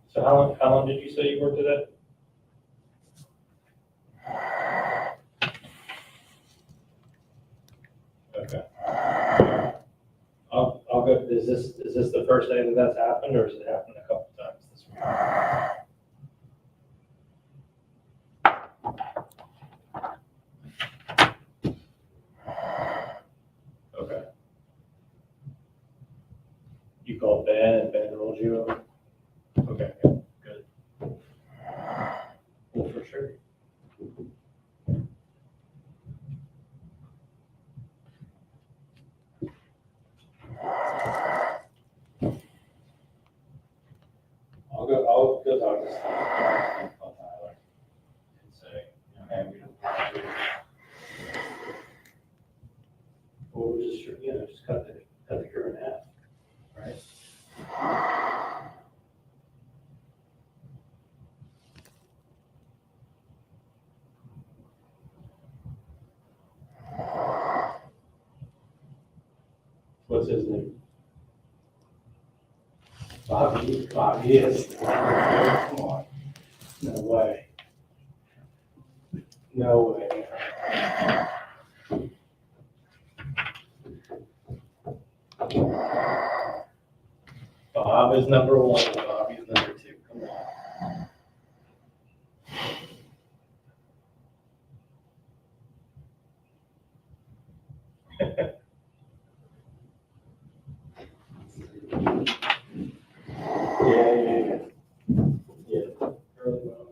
Speaker 5: So how long did you say you worked at that? Okay. I'll go, is this the first day that that's happened, or has it happened a couple times this week? Okay. You called Ben and Ben rolled you over? Okay, good. Well, for sure. I'll go talk to Steve. Call Tyler and say, hey, we don't want to do it. Well, we'll just, just cut the crew in half, right? What's his name? Bobby is. Come on. No way. No way. Bob is number one, Bobby is number two. Come on. Yeah. Early on.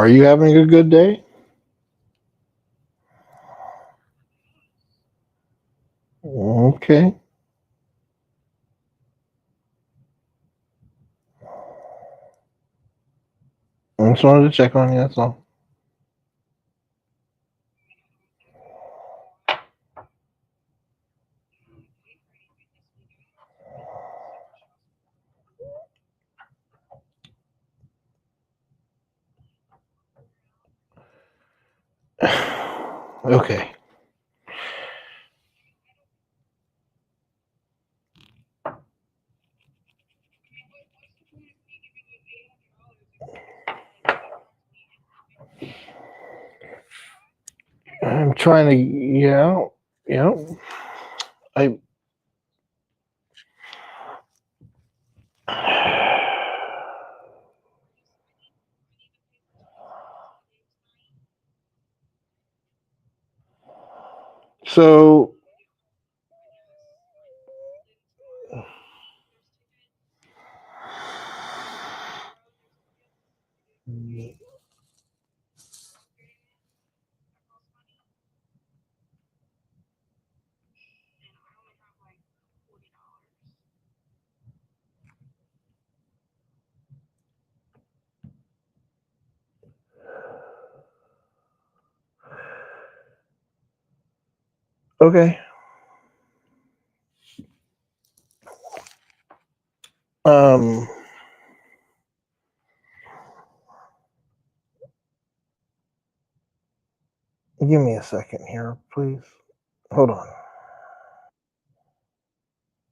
Speaker 1: Are you having a good day? Okay. I just wanted to check on you, that's all. Okay. I'm trying to, yeah. I. So, okay. Um, give me a second here, please. Hold on.